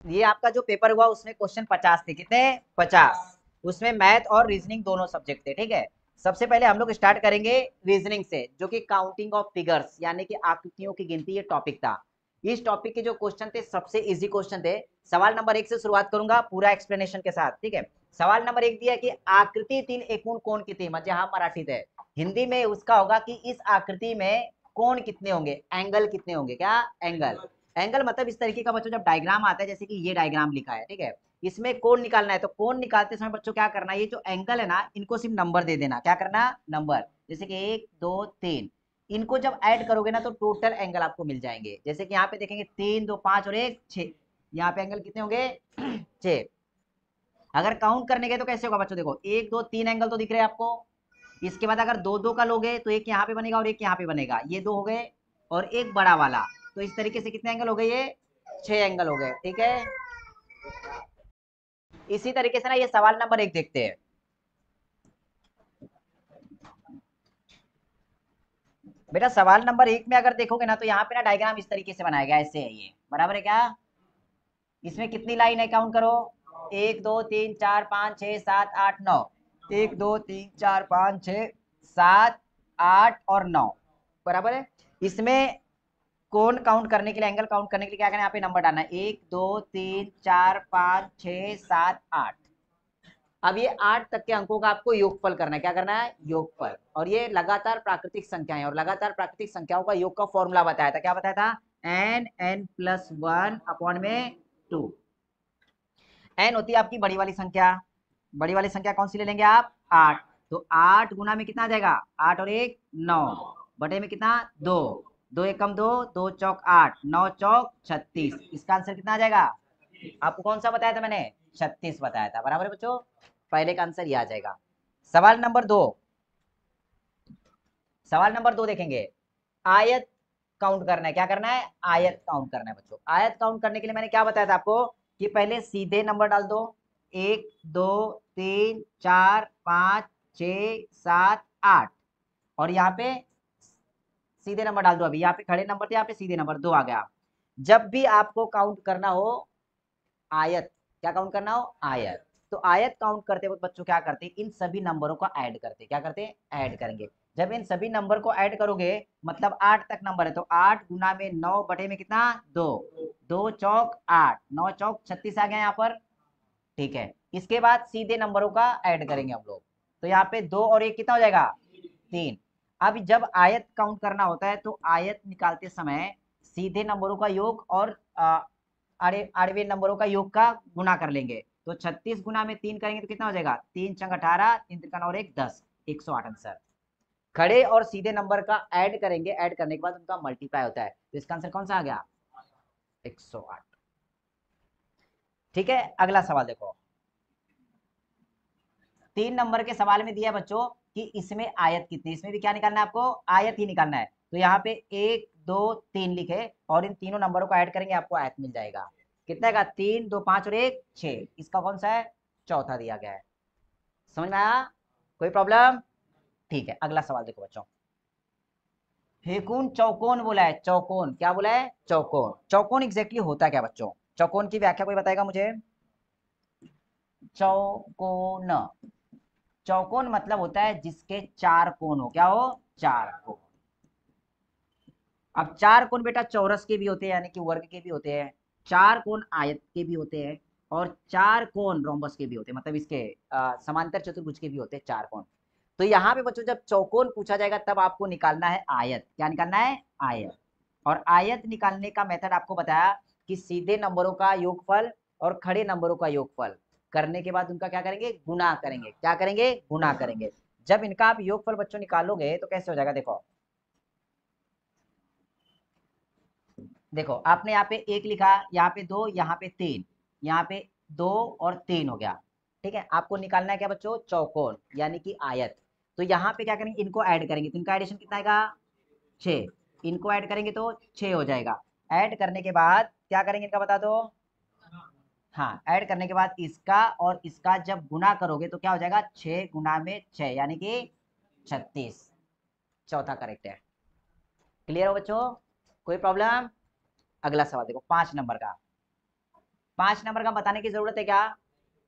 ये आपका जो पेपर हुआ उसमें क्वेश्चन 50 थे, कितने 50। उसमें मैथ और रीजनिंग दोनों सब्जेक्ट थे, ठीक है। सबसे पहले हम लोग स्टार्ट करेंगे रीजनिंग से, जो कि काउंटिंग ऑफ फिगर्स यानी कि आकृतियों की गिनती, ये टॉपिक था। इस टॉपिक के जो क्वेश्चन थे सबसे इजी क्वेश्चन थे। सवाल नंबर 1 से शुरुआत करूंगा पूरा एक्सप्लेनेशन के साथ, ठीक है। सवाल नंबर 1 दिया कि आकृति 3 एकूण कोण किती, म्हणजे हा मराठीत है। हिंदी में उसका होगा कि इस आकृति में कोण कितने होंगे, एंगल कितने होंगे, क्या एंगल। एंगल मतलब इस तरीके का बच्चों, जब डायग्राम आता है, जैसे कि ये डायग्राम लिखा है, ठीक है। इसमें कोण निकालना है, तो कोण निकालते समय बच्चों क्या करना है, ये जो एंगल है ना, इनको सिर्फ नंबर दे देना। क्या करना, नंबर। जैसे कि 1 2 3, इनको जब ऐड करोगे ना तो टोटल एंगल आपको मिल जाएंगे। जैसे कि यहाँ पे देखेंगे 3 2 5 और 1 6, यहाँ पे एंगल कितने होंगे 6। अगर काउंट करने गए तो कैसे होगा बच्चों, देखो 1 2 3 एंगल तो दिख रहे हैं आपको। इसके बाद अगर दो दो का लोगे तो एक यहाँ पे बनेगा और एक यहाँ पे बनेगा, ये दो हो गए, और एक बड़ा वाला। तो इस तरीके से कितने एंगल हो गए, ये 6 एंगल हो गए, ठीक है। इसी तरीके से ना ये सवाल नंबर 1 देखते हैं। बेटा सवाल नंबर 1 में अगर देखोगे ना तो यहाँ पे ना डायग्राम इस तरीके से बनाया गया है, ऐसे है ये, बराबर है क्या। इसमें कितनी लाइन है, काउंट करो। 1 2 3 4 5 6 7 8 9, 1 2 3 4 5 6 7 8 और 9, बराबर है। इसमें कोण काउंट करने के लिए, एंगल काउंट करने के लिए क्या करना है, यहाँ पे नंबर डालना है, 1 2 3 4 5 6 7 8। अब ये 8 तक के अंकों का आपको योगफल करना है, क्या करना है, योगफल। और ये लगातार प्राकृतिक संख्याएं, और लगातार प्राकृतिक संख्याओं का योग का फॉर्मूला बताया था, क्या बताया था, n+1 अपॉन में 2। n होती है आपकी बड़ी वाली संख्या। बड़ी वाली संख्या कौन सी ले लेंगे आप, 8। तो 8 गुना में कितना आ जाएगा, 8 और 1 9, बटे में कितना 2, 2 1 कम 2, 2 चौक 8, 9 चौक 36। इसका आंसर कितना आ जाएगा, आपको कौन सा बताया था मैंने, 36 बताया था, बराबर है बच्चों। पहले का आंसर ये आ जाएगा। सवाल नंबर 2, सवाल नंबर 2 देखेंगे। आयत काउंट करना है, क्या करना है, आयत काउंट करना है बच्चों। आयत काउंट करने के लिए मैंने क्या बताया था आपको, कि पहले सीधे नंबर डाल दो, 1 2 3 4 5 6 7 8, और यहाँ पे सीधे नंबर डाल दो। अभी यहाँ पे खड़े नंबर थे, यहाँ पे सीधे नंबर 2 आ गया। जब भी आपको काउंट करना हो आयत, क्या काउंट करना हो, आयत, तो आयत काउंट करते वक्त बच्चों क्या करते हैं, इन सभी नंबरों को ऐड करते हैं, क्या करते हैं, ऐड करेंगे। जब इन सभी नंबर को ऐड करोगे, मतलब 8 तक नंबर है, तो 8 गुना में 9 बटे में कितना 2, 2 चौक 8, 9 चौक 36 आ गया यहाँ पर, ठीक है। इसके बाद सीधे नंबरों का ऐड करेंगे हम लोग, तो यहाँ पे 2 और 1 कितना हो जाएगा, 3। अब जब आयत काउंट करना होता है तो आयत निकालते समय सीधे नंबरों का योग और आड़वे नंबरों का योग का गुना कर लेंगे। तो 36 गुना में 3 करेंगे तो कितना हो जाएगा, 3 छंग 18, 3 तिरका और 1 10, 108 आंसर। खड़े और सीधे नंबर का ऐड करेंगे, ऐड करने के बाद उनका मल्टीप्लाई होता है, तो इसका आंसर कौन सा आ गया, 108। ठीक है, अगला सवाल देखो। 3 नंबर के सवाल में दिया है बच्चों कि इसमें आयत कितनी, इसमें भी क्या निकालना है आपको, आयत ही निकालना है। तो यहाँ पे 1 2 3 लिखे, और इन तीनों नंबरों को ऐड करेंगे, आपको आयत मिल जाएगा। कितना का, 3 2 5 और 1 6, इसका कौन सा है, चौथा दिया गया है। समझ में आया, कोई प्रॉब्लम। ठीक है, अगला सवाल देखो बच्चों। हेकुन चौकोन बोला है, चौकोन क्या बोला है, चौकोन। चौकोन एग्जैक्टली होता क्या बच्चों, चौकोन की व्याख्या कोई बताएगा मुझे। चौकोन, चौकोन मतलब होता है जिसके 4 कोण हो, क्या हो, 4 कोण। अब 4 कोण बेटा चौरस के भी होते हैं, यानी कि वर्ग के भी होते हैं, 4 कोण आयत के भी होते हैं, और 4 कोण रोम्बस के भी होते हैं, मतलब इसके समांतर चतुर्भुज के भी होते हैं 4 कोण। तो यहाँ पे बच्चों जब चौकोन पूछा जाएगा तब आपको निकालना है आयत, क्या निकालना है, आयत। और आयत निकालने का मेथड आपको बताया कि सीधे नंबरों का योगफल और खड़े नंबरों का योगफल करने के बाद उनका क्या करेंगे, गुना करेंगे, क्या करेंगे, गुना करेंगे। जब इनका आप योगफल बच्चों निकालोगे तो कैसे हो जाएगा, देखो देखो आपने यहाँ पे 1 लिखा, यहाँ पे 2, यहाँ पे 3, यहाँ पे 2 और 3 हो गया, ठीक है। आपको निकालना है क्या बच्चों, चौकोन यानी कि आयत। तो यहाँ पे क्या करेंगे, इनको ऐड करेंगे, तो इनका एडिशन कितना आएगा, 6। इनको ऐड करेंगे तो 6 हो जाएगा। ऐड करने के बाद क्या करेंगे, इनका बता दो। हाँ, ऐड करने के बाद इसका और इसका जब गुना करोगे तो क्या हो जाएगा, 6 गुना में 6 यानी कि 36, चौथा करेक्ट है। क्लियर हो बच्चों, कोई प्रॉब्लम। अगला सवाल देखो 5 नंबर का। 5 नंबर का बताने की जरूरत है क्या?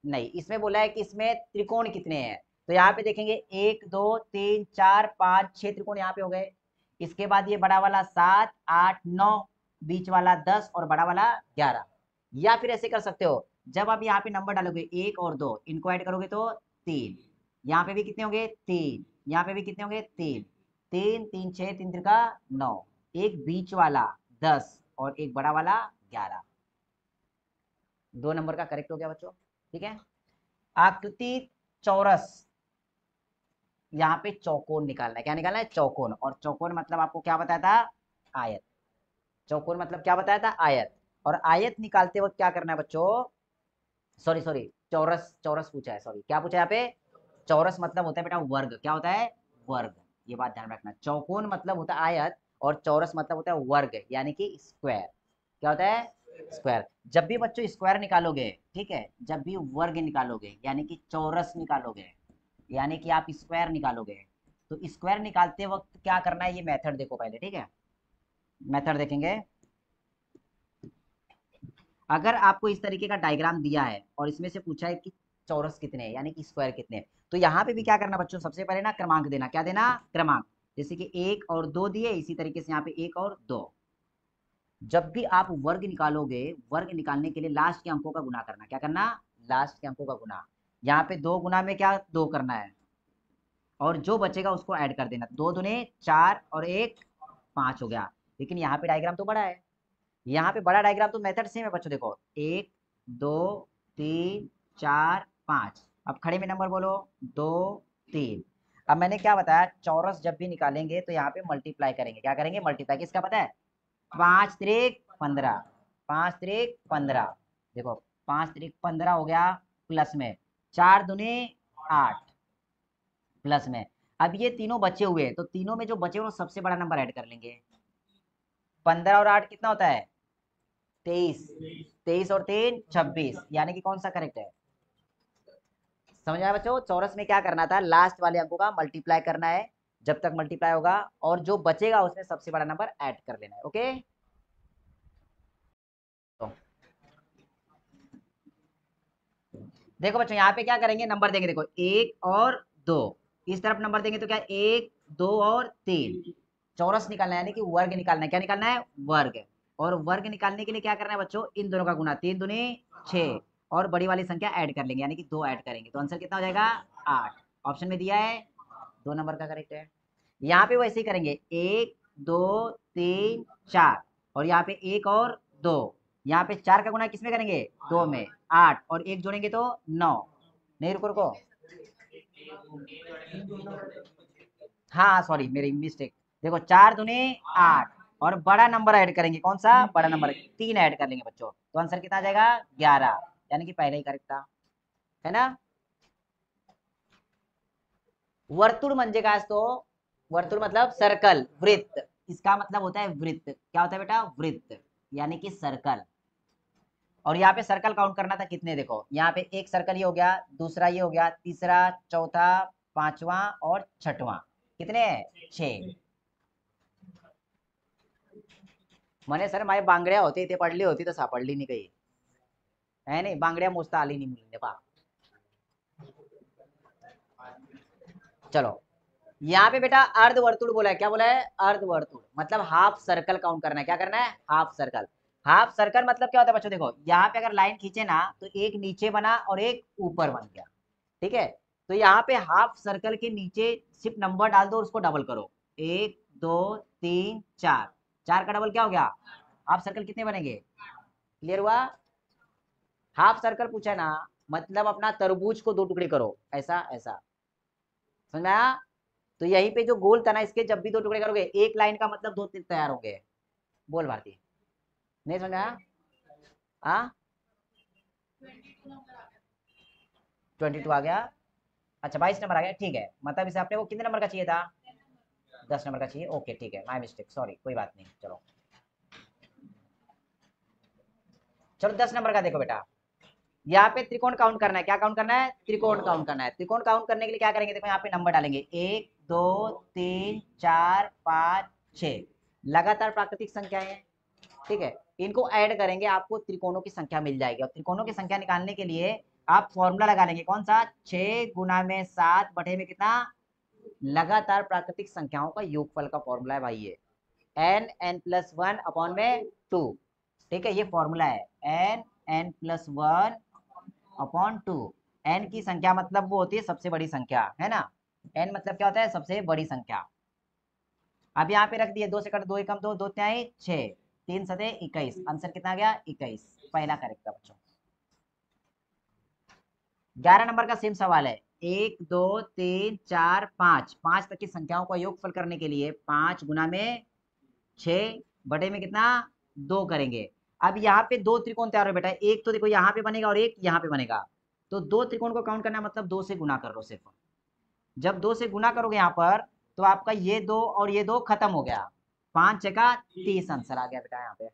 नहीं, इसमें बोला है कि इसमें त्रिकोण कितने हैं। तो यहाँ पे देखेंगे 1 2 3 4 5 6 त्रिकोण यहाँ पे हो गए। इसके बाद ये बड़ा वाला 7 8 9, बीच वाला 10 और बड़ा वाला 11। या फिर ऐसे कर सकते हो, जब आप यहाँ पे नंबर डालोगे 1 और 2 इनको ऐड करोगे तो 3। यहाँ पे भी कितने होंगे? 3। यहाँ पे भी कितने होंगे? 3। 3 3 6 3 त्रिका 9, एक बीच वाला 10 और एक बड़ा वाला 11। 2 नंबर का करेक्ट हो गया बच्चों। ठीक है। आकृति चौरस, यहाँ पे चौकोन निकालना है। क्या निकालना है? चौकोन। और चौकोन मतलब आपको क्या बताया था? आयत। चौकोन मतलब क्या बताया था? आयत। और आयत निकालते वक्त क्या करना है बच्चों? सॉरी सॉरी, चौरस, चौरस पूछा है, सॉरी क्या पूछा है यहाँ पे? चौरस मतलब होता है बेटा वर्ग। क्या होता है? वर्ग। ये बात ध्यान रखना, चौकोन मतलब होता है आयत और चौरस मतलब होता है वर्ग, यानी कि स्क्वायर। क्या होता है? स्क्वायर। जब भी बच्चों स्क्वायर निकालोगे, ठीक है, जब भी वर्ग निकालोगे यानी कि चौरस निकालोगे, यानी कि आप स्क्वायर निकालोगे, तो स्क्वायर निकालते वक्त क्या करना है ये मेथड देखो पहले। ठीक है, मेथड देखेंगे। अगर आपको इस तरीके का डायग्राम दिया है और इसमें से पूछा है कि चौरस कितने हैं यानी कि स्क्वायर कितने हैं, तो यहाँ पे भी क्या करना बच्चों? सबसे पहले ना क्रमांक देना। क्या देना? क्रमांक। जैसे कि 1 और 2 दिए, इसी तरीके से यहाँ पे 1 और 2। जब भी आप वर्ग निकालोगे, वर्ग निकालने के लिए लास्ट के अंकों का गुना करना। क्या करना? लास्ट के अंकों का गुना। यहाँ पे 2 गुना में क्या 2 करना है, और जो बचेगा उसको ऐड कर देना। 2 दूने 4 और 1 5 हो गया। लेकिन यहाँ पे डायग्राम तो बड़ा है, यहाँ पे बड़ा डायग्राम तो मेथड सेम है बच्चों। देखो 1 2 3 4 5, अब खड़े में नंबर बोलो 2 3। अब मैंने क्या बताया? चौरस जब भी निकालेंगे तो यहाँ पे मल्टीप्लाई करेंगे। क्या करेंगे? मल्टीप्लाई। किसका पता है? 5 त्रिक 15, 5 त्रिक 15। देखो 5 त्रिक 15 हो गया, प्लस में 4 दूने 8, प्लस में। अब ये तीनों बचे हुए हैं, तो तीनों में जो बचे हुए सबसे बड़ा नंबर ऐड कर लेंगे। 15 और 8 कितना होता है? 23। 23 और 3 26, यानी कि कौन सा करेक्ट है? समझ आया बच्चों? चौरस में क्या करना था? लास्ट वाले अंकों का मल्टीप्लाई करना है, जब तक मल्टीप्लाई होगा, और जो बचेगा उसमें सबसे बड़ा नंबर ऐड कर लेना है। ओके, तो देखो बच्चों यहाँ पे क्या करेंगे? नंबर देंगे। देखो 1 और 2, इस तरफ नंबर देंगे तो क्या? 1 2 और 3। चौरस निकालना है यानी कि वर्ग निकालना है। क्या निकालना है? वर्ग। और वर्ग निकालने के लिए क्या करना है बच्चों? इन दोनों का गुना, 3 दूनी 6, और बड़ी वाली संख्या ऐड कर लेंगे यानी कि 2 ऐड करेंगे, तो आंसर कितना हो जाएगा? 8। ऑप्शन में दिया है, 2 नंबर का करेक्ट है। यहाँ पे वैसे ही करेंगे 1 2 3 4, और यहाँ पे 1 और 2। यहाँ पे 4 का गुना किसमें करेंगे? 2 में। 8 और 1 जोड़ेंगे तो 9। नहीं रुको रुको, हाँ सॉरी मेरी मिस्टेक। देखो 4 दूने 8, और बड़ा नंबर ऐड करेंगे। कौन सा बड़ा नंबर? 3 ऐड कर लेंगे बच्चों, तो आंसर कितना आ जाएगा? 11, यानी कि पहले ही करेक्ट था, है ना? वर्तुल म्हणजे काय असतो? वर्तुल मतलब सर्कल, वृत्त। इसका मतलब होता है वृत्त। क्या होता है बेटा? वृत्त, यानी कि सर्कल। और यहाँ पे सर्कल काउंट करना था कितने? देखो यहाँ पे एक सर्कल ये हो गया, दूसरा ये हो गया, तीसरा चौथा पांचवा और छठवां। कितने? 6। म्हणे सर माझ्या बांगड्या होते इथे पडली होती तर सापडली नाही काही, है नाही? बांगड्या मोजता आली नहीं मुलीने पहा। चलो यहाँ पे बेटा अर्धवर्तुल बोला है। क्या बोला है? अर्धवर्तुल मतलब हाफ सर्कल काउंट करना है। क्या करना है? Half circle. हाफ सर्कल मतलब क्या होता है बच्चों? देखो यहाँ पे अगर लाइन खींचे ना, तो एक नीचे बना और एक ऊपर बन गया। ठीक है, तो यहाँ पे हाफ सर्कल के नीचे सिर्फ नंबर डाल दो और उसको डबल करो। 1 2 3 4, 4 का डबल क्या हो गया? हाफ सर्कल कितने बनेंगे? क्लियर हुआ? हाफ सर्कल पूछा है ना, मतलब अपना तरबूज को 2 टुकड़े करो, ऐसा ऐसा। समझ में आया? तो यहीं पे जो गोल था ना, इसके जब भी 2 टुकड़े करोगे, एक लाइन का मतलब 2 तैयार होंगे। बोल भारती, नहीं समझ में आया? हाँ 22 आ गया। अच्छा 22 नंबर आ गया, ठीक है। मतलब इसे आपने को कितने नंबर का चाहिए था? 10 नंबर का चाहिए। ओके ठीक है, माय मिस्टेक, सॉरी, कोई बात नहीं। चलो चलो 10 नंबर का देखो बेटा, यहाँ पे त्रिकोण काउंट करना है। क्या काउंट करना है? त्रिकोण काउंट करना है। त्रिकोण काउंट करने के लिए क्या करेंगे? देखो यहाँ पे नंबर डालेंगे 1 2 3 4 5 6, लगातार प्राकृतिक संख्याएं हैं। ठीक है, इनको ऐड करेंगे आपको त्रिकोणों की संख्या मिल जाएगी। और त्रिकोणों की संख्या निकालने के लिए आप फॉर्मूला लगा लेंगे, कौन सा? 6 गुना में 7 बटे में कितना? लगातार प्राकृतिक संख्याओं का योगफल का फॉर्मूला है भाई ये, n+1 अपॉन में 2। ठीक है, ये फॉर्मूला है n+1 अपॉन 2। n की संख्या मतलब वो होती है सबसे बड़ी संख्या, है ना? n मतलब क्या होता है? सबसे बड़ी संख्या। अब यहाँ पे रख दिए, 2 से कट 2 एकम 2, 2 तिहाई 6, 3 सते 21, आंसर कितना आ गया? 21, पहला करेक्ट था बच्चों। 11 नंबर का सेम सवाल है, 1 2 3 4 5, 5 तक की संख्याओं का योगफल करने के लिए 5 गुना में 6 बटे में कितना? 2 करेंगे। अब यहाँ पे दो त्रिकोण तैयार हो बेटा, एक तो देखो यहाँ पे बनेगा और एक यहाँ पे बनेगा, तो दो त्रिकोण को काउंट करना मतलब 2 से गुना कर लो सिर्फ। जब 2 से गुना करोगे यहाँ पर तो आपका ये 2 और ये 2 खत्म हो गया, 5 जगह 30 आंसर आ गया बेटा यहाँ पे।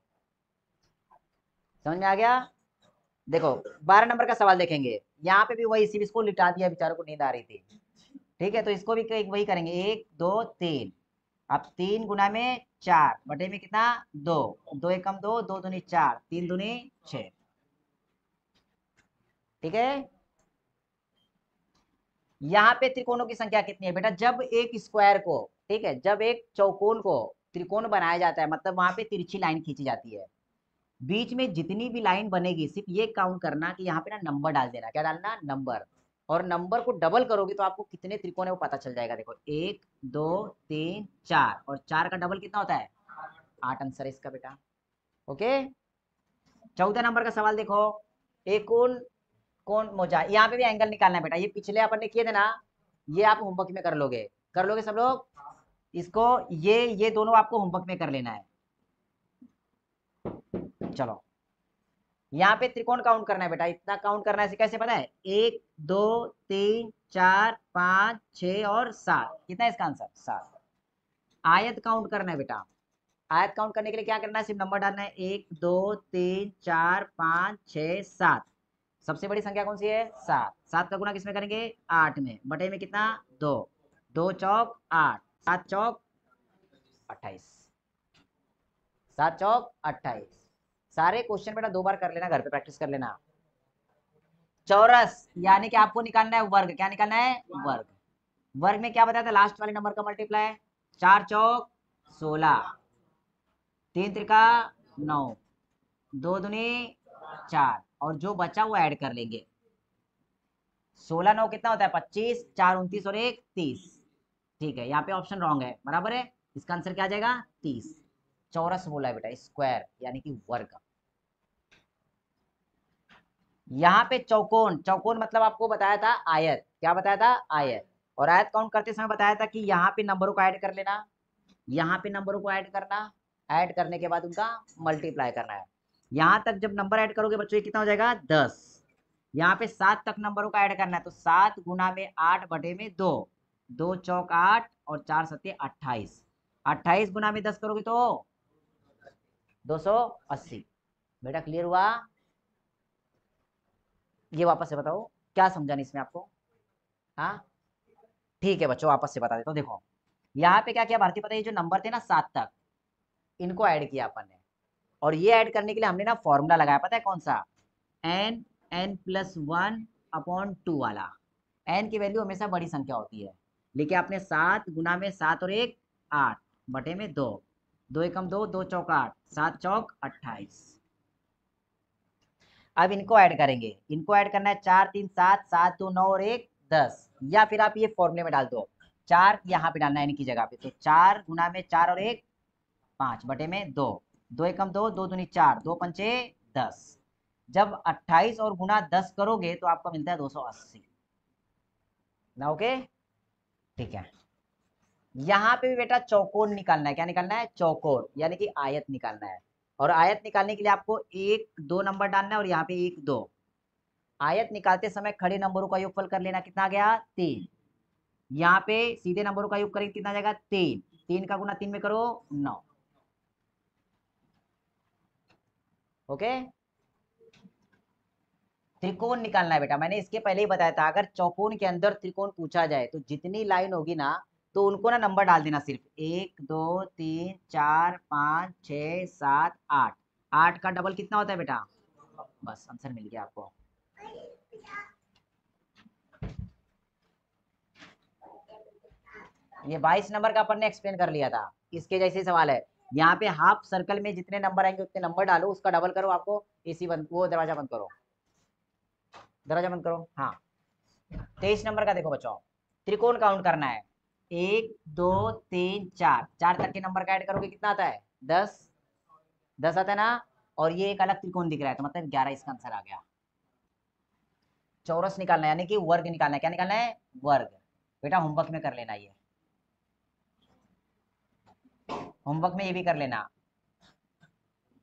समझ में आ गया? देखो 12 नंबर का सवाल देखेंगे, यहाँ पे भी वही, सिर्फ इसको लिटा दिया, बेचारों को नींद आ रही थी। ठीक है, तो इसको भी वही करेंगे, 1 2 3। अब 3 गुना में 4 बटे में कितना? 2, 2 एकम 2, 2 दूनी 4, 3 दूनी 6। ठीक है, यहाँ पे त्रिकोणों की संख्या कितनी है बेटा? जब एक स्क्वायर को, ठीक है, जब एक चौकोन को त्रिकोण बनाया जाता है मतलब वहां पे तिरछी लाइन खींची जाती है, बीच में जितनी भी लाइन बनेगी सिर्फ ये काउंट करना कि यहाँ पे ना नंबर डाल देना। क्या डालना? नंबर। और नंबर को डबल करोगे तो आपको कितने त्रिकोण है वो पता चल जाएगा। देखो 1 2 3 4, और 4 का डबल कितना होता है? 8 आंसर है इसका बेटा। ओके, 14 नंबर का सवाल देखो, एक कोण, कोण मोजा, यहाँ पे भी एंगल निकालना है बेटा। ये पिछले अपन ने किए थे ना, ये आप होमवर्क में कर लोगे, कर लोगे सब लोग इसको। ये दोनों आपको होमवर्क में कर लेना है। चलो, यहाँ पे त्रिकोण काउंट करना है बेटा, इतना काउंट करना है। कैसे पता है? 1 2 3 4 5 6 और 7, कितना है इसका आंसर? 7। आयत काउंट करना है बेटा। आयत काउंट करने के लिए क्या करना है? सिर्फ नंबर डालना है, 1 2 3 4 5 6 7। सबसे बड़ी संख्या कौन सी है? 7। 7 का गुना किसमें करेंगे? 8 में, बटे में कितना? 2, 2 चौक 8, 7 चौक 28, 7 चौक 28। सारे क्वेश्चन बेटा 2 बार कर लेना, घर पे प्रैक्टिस कर लेना। चौरस यानी कि आपको निकालना है वर्ग। क्या निकालना है? वर्ग। वर्ग में क्या बताया था? लास्ट वाले नंबर का मल्टीप्लाई। 4 चौक 16, 3 त्रिका 9, 2 दूनी 4, और जो बचा वो ऐड कर लेंगे। 16 9 कितना होता है? 25, 4 29 और 1 30। ठीक है, यहाँ पे ऑप्शन रॉन्ग है, बराबर है। इसका आंसर क्या आ जाएगा? 30। चौरस बोला है बेटा, स्क्वायर यानी कि वर्ग। यहाँ पे चौकोन, चौकोन मतलब आपको बताया था आयत। क्या बताया था? आयत। और आयत काउंट करते समय बताया था कि यहाँ पे नंबरों को ऐड कर लेना, यहाँ पे नंबरों को ऐड करना, ऐड करने के बाद उनका मल्टीप्लाई करना है। यहाँ तक जब नंबर ऐड करोगे बच्चों ये कितना हो जाएगा? 10। यहाँ पे 7 तक नंबरों का ऐड करना है, तो 7 गुना में 8 बटे में 2, 2 चौक 8 और 4 सत्ते 28। 28 गुना में 10 करोगे तो 280। बेटा क्लियर हुआ? ये वापस से बताओ, क्या समझा नहीं इसमें आपको? हाँ ठीक है बच्चों, वापस से बता देता हूँ। देखो यहाँ पे क्या किया भारती, पता है? ये जो नंबर थे ना 7 तक, इनको ऐड किया अपन ने। और ये ऐड करने के लिए हमने ना फॉर्मूला लगाया, पता है कौन सा? n+1 अपॉन 2 वाला। n की वैल्यू हमेशा बड़ी संख्या होती है, लेकिन आपने 7 गुना में 7 और 1 8 बटे में 2, 2 एकम 2, 2 चौक 8, 7 चौक 28। अब इनको ऐड करेंगे, इनको ऐड करना है, 4 3 7, 7 2 9 और 1 10। या फिर आप ये फॉर्मूले में डाल दो, 4 यहाँ पे डालना है इनकी जगह पे, तो 4 गुना में 4 और 1 5 बटे में 2, 2 एकम 2, 2 दूनी 4, 2 पंचे 10। जब 28 और गुना 10 करोगे तो आपको मिलता है 280 ना। ओके ठीक है, यहाँ पे भी बेटा चौकोन निकालना है। क्या निकालना है? चौकोन यानी कि आयत निकालना है। और आयत निकालने के लिए आपको 1 2 नंबर डालना है, और यहाँ पे 1 2। आयत निकालते समय खड़े नंबरों का योगफल कर लेना, कितना आ गया? 3। यहाँ पे सीधे नंबरों का योग करेंगे, कितना आ जाएगा? 3। 3 का गुना 3 में करो 9। ओके, त्रिकोण निकालना है बेटा। मैंने इसके पहले ही बताया था, अगर चौकोन के अंदर त्रिकोण पूछा जाए तो जितनी लाइन होगी ना, तो उनको ना नंबर डाल देना, सिर्फ 1 2 3 4 5 6 7 8। 8 का डबल कितना होता है बेटा? बस आंसर मिल गया आपको। ये 22 नंबर का अपन ने एक्सप्लेन कर लिया था, इसके जैसे सवाल है। यहाँ पे हाफ सर्कल में जितने नंबर आएंगे उतने नंबर डालो, उसका डबल करो, आपको एसी बंद, वो दरवाजा बंद करो, दरवाजा बंद करो। हाँ 23 नंबर का देखो बच्चों, त्रिकोण काउंट करना है। 1 2 3 4, 4 तक के नंबर का ऐड करोगे कितना आता है? 10, 10 आता है ना। और ये एक अलग त्रिकोण दिख रहा है, तो मतलब 11 इसका आंसर आ गया। चौरस निकालना है, यानी कि वर्ग निकालना है। क्या निकालना है? वर्ग। बेटा होमवर्क में कर लेना, ये होमवर्क में ये भी कर लेना,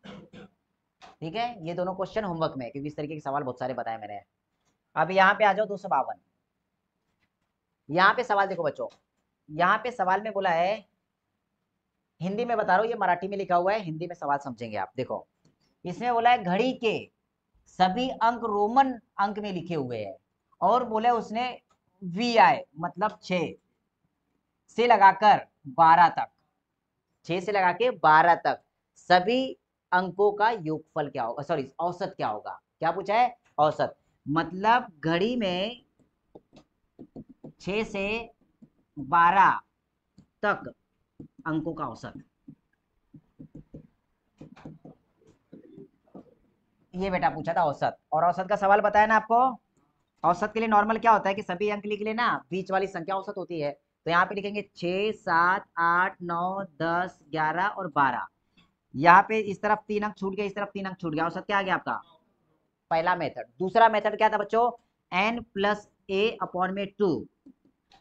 ठीक है। ये दोनों क्वेश्चन होमवर्क में, क्योंकि इस तरीके के सवाल बहुत सारे बताए मैंने। अब यहाँ पे आ जाओ 252। यहाँ पे सवाल देखो बच्चों, यहाँ पे सवाल में बोला है, हिंदी में बता रहा हूँ, ये मराठी में लिखा हुआ है, हिंदी में सवाल समझेंगे आप। देखो इसमें बोला है घड़ी के सभी अंक रोमन अंक में लिखे हुए हैं, और बोले उसने VI मतलब 6 से लगाकर 12 तक, 6 से लगा के 12 तक सभी अंकों का योगफल क्या होगा, सॉरी औसत क्या होगा। क्या पूछा है? औसत। मतलब घड़ी में 6 से 12 तक अंकों का औसत, ये बेटा पूछा था औसत। और औसत का सवाल बताया ना आपको। औसत के लिए नॉर्मल क्या होता है कि सभी अंक लिख लेना, बीच वाली संख्या औसत होती है। तो यहाँ पे लिखेंगे 6 7 8 9 10 11 और 12। यहाँ पे इस तरफ 3 अंक छूट गया, इस तरफ 3 अंक छूट गया, औसत क्या आ गया आपका? पहला मेथड। दूसरा मेथड क्या था बच्चों? n प्लस ए अपॉन में 2,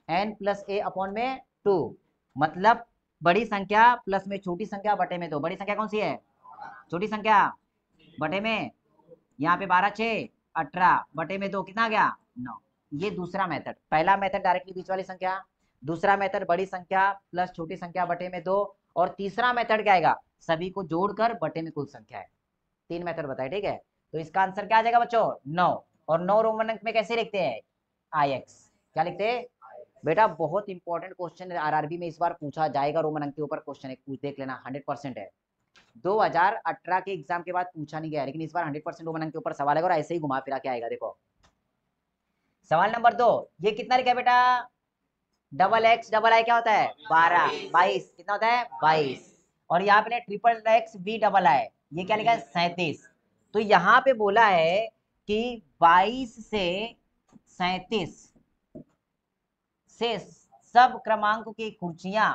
n प्लस ए अपॉन में 2, मतलब बड़ी संख्या प्लस में छोटी संख्या बटे में 2। बड़ी संख्या कौन सी है? छोटी संख्या बटे में, यहाँ पे 12 6 18 बटे में 2 कितना आ गया? 9। ये दूसरा मेथड। पहला मेथड डायरेक्टली बीच वाली संख्या, दूसरा मेथड बड़ी संख्या प्लस छोटी संख्या बटे में 2, और तीसरा मेथड क्या आएगा? सभी को जोड़कर बटे में कुल संख्या है। 3 मेथड बताए, ठीक है। तो इसका आंसर क्या आ जाएगा बच्चों? 9। और 9 रोमन अंक में कैसे लिखते हैं? IX। क्या लिखते हैं बेटा? बहुत इंपॉर्टेंट क्वेश्चन RRB में इस बार पूछा जाएगा, रोमन अंक के ऊपर क्वेश्चन एक देख लेना, 100% है। 2018 के एग्जाम के बाद पूछा नहीं गया, लेकिन इस बार 100% रोमन अंक के ऊपर सवाल है, और ऐसे ही घुमा फिरा के आएगा। देखो सवाल नंबर 2, ये कितना लिखा है बेटा? डबल एक्स डबल आई क्या होता है? 12, 22 कितना होता है? 22। और यहाँ पे triple X B double I, ये क्या लिखा है? 37। तो यहाँ पे बोला है कि 22 से 37 से सब क्रमांक की कुर्सियां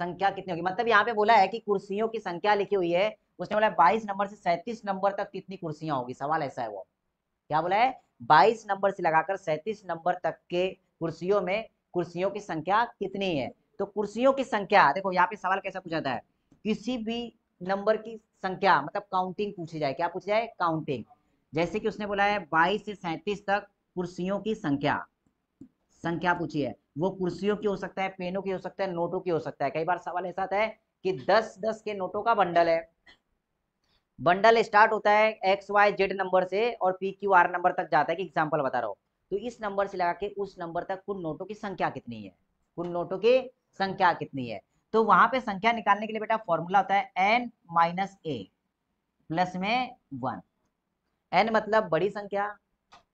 संख्या कितनी होगी। मतलब यहाँ पे बोला है कि कुर्सियों की संख्या लिखी हुई है, उसने बोला 22 नंबर से 37 नंबर तक कितनी कुर्सियां होगी। सवाल ऐसा है वो। क्या बोला है? 22 नंबर से लगाकर 37 नंबर तक के कुर्सियों में कुर्सियों की संख्या कितनी है। तो कुर्सियों की संख्या देखो, यहाँ पे सवाल कैसा पूछा जाता है? किसी भी नंबर की संख्या मतलब काउंटिंग पूछी जाए। क्या पूछी जाए? काउंटिंग। जैसे कि उसने बोला है 22 से 37 तक कुर्सियों की संख्या, संख्या पूछी है। वो कुर्सियों की हो सकता है, पेनों की हो सकता है, नोटों की हो सकता है। कई बार सवाल ऐसा आता है कि 10-10 के नोटों का बंडल है, बंडल स्टार्ट होता है XYZ नंबर से और PQR नंबर तक जाता है, कि एग्जांपल बता रहा हूँ। तो इस नंबर से लगा के उस नंबर तक कुल नोटों की संख्या कितनी है, कुल नोटों की संख्या कितनी है। तो वहां पे संख्या निकालने के लिए बेटा फॉर्मूला होता है n माइनस ए प्लस में 1। n मतलब बड़ी संख्या,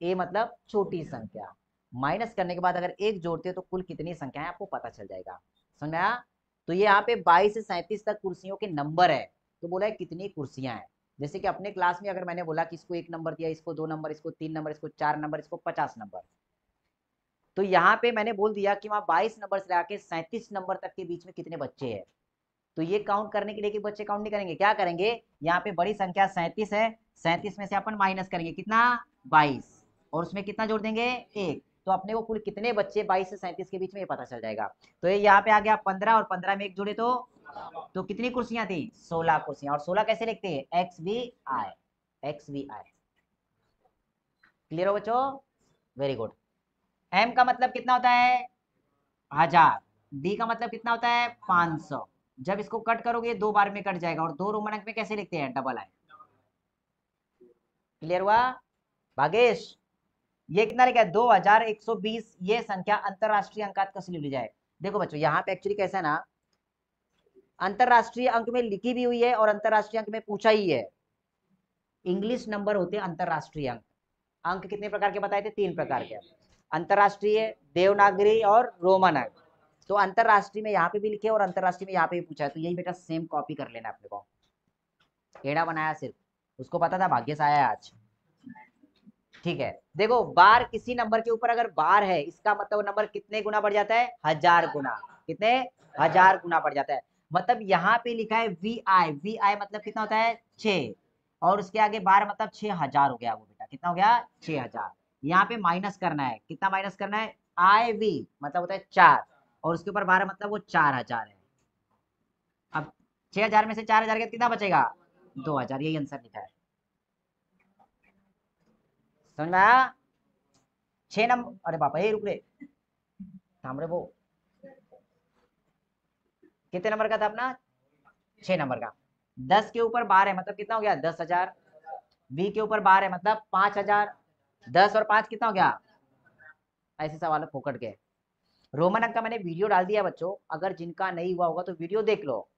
a मतलब छोटी संख्या, माइनस करने के बाद अगर एक जोड़ते हो तो कुल कितनी संख्या है आपको पता चल जाएगा। समझ में आया? तो ये यहाँ पे 22 से 37 तक कुर्सियों के नंबर है, तो बोला है कितनी कुर्सियां हैं। जैसे कि अपने क्लास में अगर मैंने बोला कि इसको 1 नंबर दिया, इसको 2 नंबर, इसको 3 नंबर, इसको 4 नंबर, इसको 50 नंबर, तो यहाँ पे मैंने बोल दिया कि वहाँ 22 नंबर से लाके 37 नंबर तक के बीच में कितने बच्चे हैं। तो ये काउंट करने के लिए कि बच्चे काउंट नहीं करेंगे, क्या करेंगे? यहाँ पे बड़ी संख्या 37 है, 37 में से अपन माइनस करेंगे कितना? 22, और उसमें कितना जोड़ देंगे? 1। तो अपने को कुल कितने बच्चे 22 से 37 के बीच में ये पता चल जाएगा। तो ये यहाँ पे आ गया 15, और 15 में एक जोड़े तो कितनी कुर्सियां थी? 16 कुर्सियां। और 16 कैसे लिखते हैं? XVI, XVI। क्लियर हो बच्चों? Very good. M का मतलब कितना होता है? 1000। D का मतलब कितना होता है? 500। जब इसको कट करोगे 2 बार में कट जाएगा। और 2 रोमन अंक में कैसे लिखते हैं? डबल आई। क्लियर हुआ भागेश? ये कितना लिखा है? 2120। ये संख्या अंतरराष्ट्रीय अंकात कैसे ली जाए? देखो बच्चों यहाँ पे एक्चुअली कैसा है ना, अंतरराष्ट्रीय अंक में लिखी भी हुई है और अंतरराष्ट्रीय अंक में पूछा ही है। इंग्लिश नंबर होते हैं अंतरराष्ट्रीय अंक। अंक कितने प्रकार के बताए थे? 3 प्रकार के, अंतरराष्ट्रीय, देवनागरी और रोमन अंक। तो अंतरराष्ट्रीय में यहाँ पे भी लिखे और अंतरराष्ट्रीय में यहाँ पे भी पूछा है, तो यही बेटा सेम कॉपी कर लेना अपने को। टेढ़ा बनाया सिर्फ, उसको पता था भाग्य से आया आज। ठीक है, देखो बार किसी नंबर के ऊपर अगर बार है, इसका मतलब नंबर कितने गुना बढ़ जाता है? 1000 गुना। कितने? 1000 गुना बढ़ जाता है। मतलब यहाँ पे लिखा है वी आई, वी आई मतलब कितना होता है? 6, और उसके आगे बार मतलब 6000 हो गया वो बेटा। कितना हो गया? 6000। यहाँ पे माइनस करना है, कितना माइनस करना है? आई वी मतलब होता है 4, और उसके ऊपर 12 मतलब वो 4000 है। अब 6000 में से 4000 के कितना बचेगा? 2000। यही आंसर लिखा है, समझ में आया? 6 नंबर, अरे पापा ये रुक रे, थाम रे वो, कितने नंबर का था अपना? 6 नंबर का। 10 के ऊपर 12 है मतलब कितना हो गया? 10,000। 20 के ऊपर 12 है मतलब 5,000। 10 और 5 कितना हो गया? ऐसे सवाल है फोकट के। रोमन अंक का मैंने वीडियो डाल दिया बच्चों, अगर जिनका नहीं हुआ होगा तो वीडियो देख लो।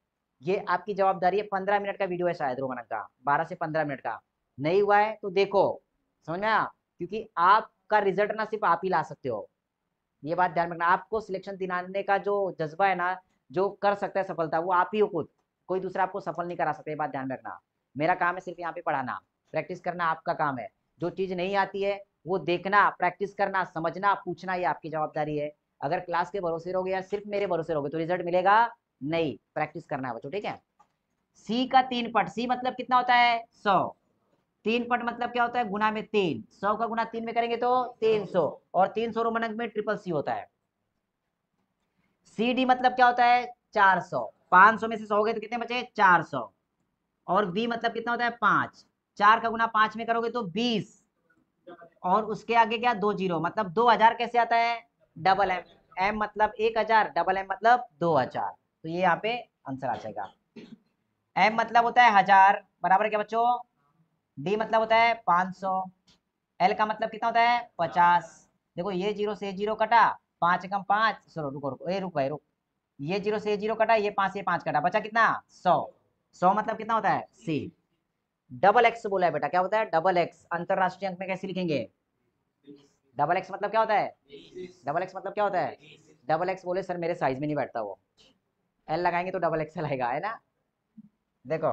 ये आपकी जवाबदारी है, 15 मिनट का वीडियो है शायद रोमन अंक का, 12 से 15 मिनट का। नहीं हुआ है तो देखो, समझ में आया? क्योंकि आपका रिजल्ट ना सिर्फ आप ही ला सकते हो, ये बात ध्यान रखना। आपको सिलेक्शन दिलाने का जो जज्बा है ना, जो कर सकता है सफलता, वो आप ही हो खुद, कोई दूसरा आपको सफल नहीं करा सकता। ये बात ध्यान रखना। मेरा काम है सिर्फ यहाँ पे पढ़ाना, प्रैक्टिस करना आपका काम है। जो चीज नहीं आती है वो देखना, प्रैक्टिस करना, समझना, पूछना, ये आपकी जवाबदारी है। अगर क्लास के भरोसे रहोगे या सिर्फ मेरे भरोसे रहोगे तो रिजल्ट मिलेगा नहीं। प्रैक्टिस करना है बच्चों, ठीक है? सी का 3 पट, सी मतलब कितना होता है? 100। 3 पट मतलब क्या होता है? गुना में 3, 100 का गुना 3 में करेंगे तो 300, और 300 रोमन अंक में ट्रिपल सी होता है। सी डी मतलब क्या होता है? 400। 500 में से 100 गए तो कितने बचे? 400। और बी मतलब कितना होता है? 5। 4 का गुना 5 में करोगे तो 20, और उसके आगे क्या? 2 जीरो, मतलब 2000 कैसे आता है? Double M. एम मतलब 1000, डबल एम मतलब 2000। तो ये यहाँ पे आंसर आ जाएगा। एम मतलब होता है 1000, बराबर क्या बच्चों? डी मतलब होता है 500। एल का मतलब कितना होता है? 50। देखो ये जीरो से जीरो कटा, 5 एकम 5, चलो रुको रुको, ए रुक भाई रुक, ये जीरो से जीरो कटा, ये 5 कटा, बचा कितना? 100। 100 मतलब कितना होता है? सी। डबल एक्स बोला है बेटा, क्या होता है? डबल एक्स अंतरराष्ट्रीय अंक में कैसे लिखेंगे? डबल एक्स मतलब क्या होता है? डबल एक्स मतलब क्या होता है? डबल एक्स बोले सर मेरे साइज में नहीं बैठता वो, एल लगाएंगे तो डबल एक्स आएगा, है ना? देखो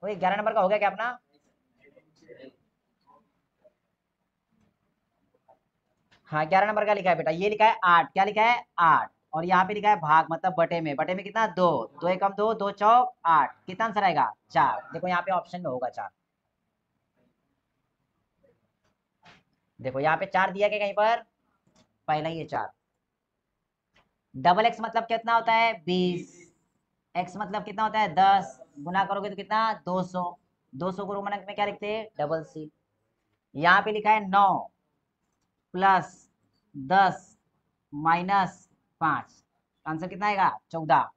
वो 11 नंबर का हो गया क्या अपना? हाँ 11 नंबर का लिखा है बेटा, ये लिखा है 8, क्या लिखा है? 8, और यहाँ पे लिखा है भाग मतलब बटे में, बटे में कितना? 2, 2 एकम 2, 2 चौक 8, कितना आंसर आएगा? 4। देखो यहाँ पे ऑप्शन में होगा 4, देखो यहाँ पे 4 दिया गया कहीं पर, पहला ही है 4। डबल एक्स मतलब कितना होता है? 20। एक्स मतलब कितना होता है? 10, गुना करोगे तो कितना? 200। 200 को रोमन अंक में क्या लिखते हैं? Double C. यहाँ पे लिखा है 9 प्लस 10 माइनस 5, आंसर कितना आएगा? 14।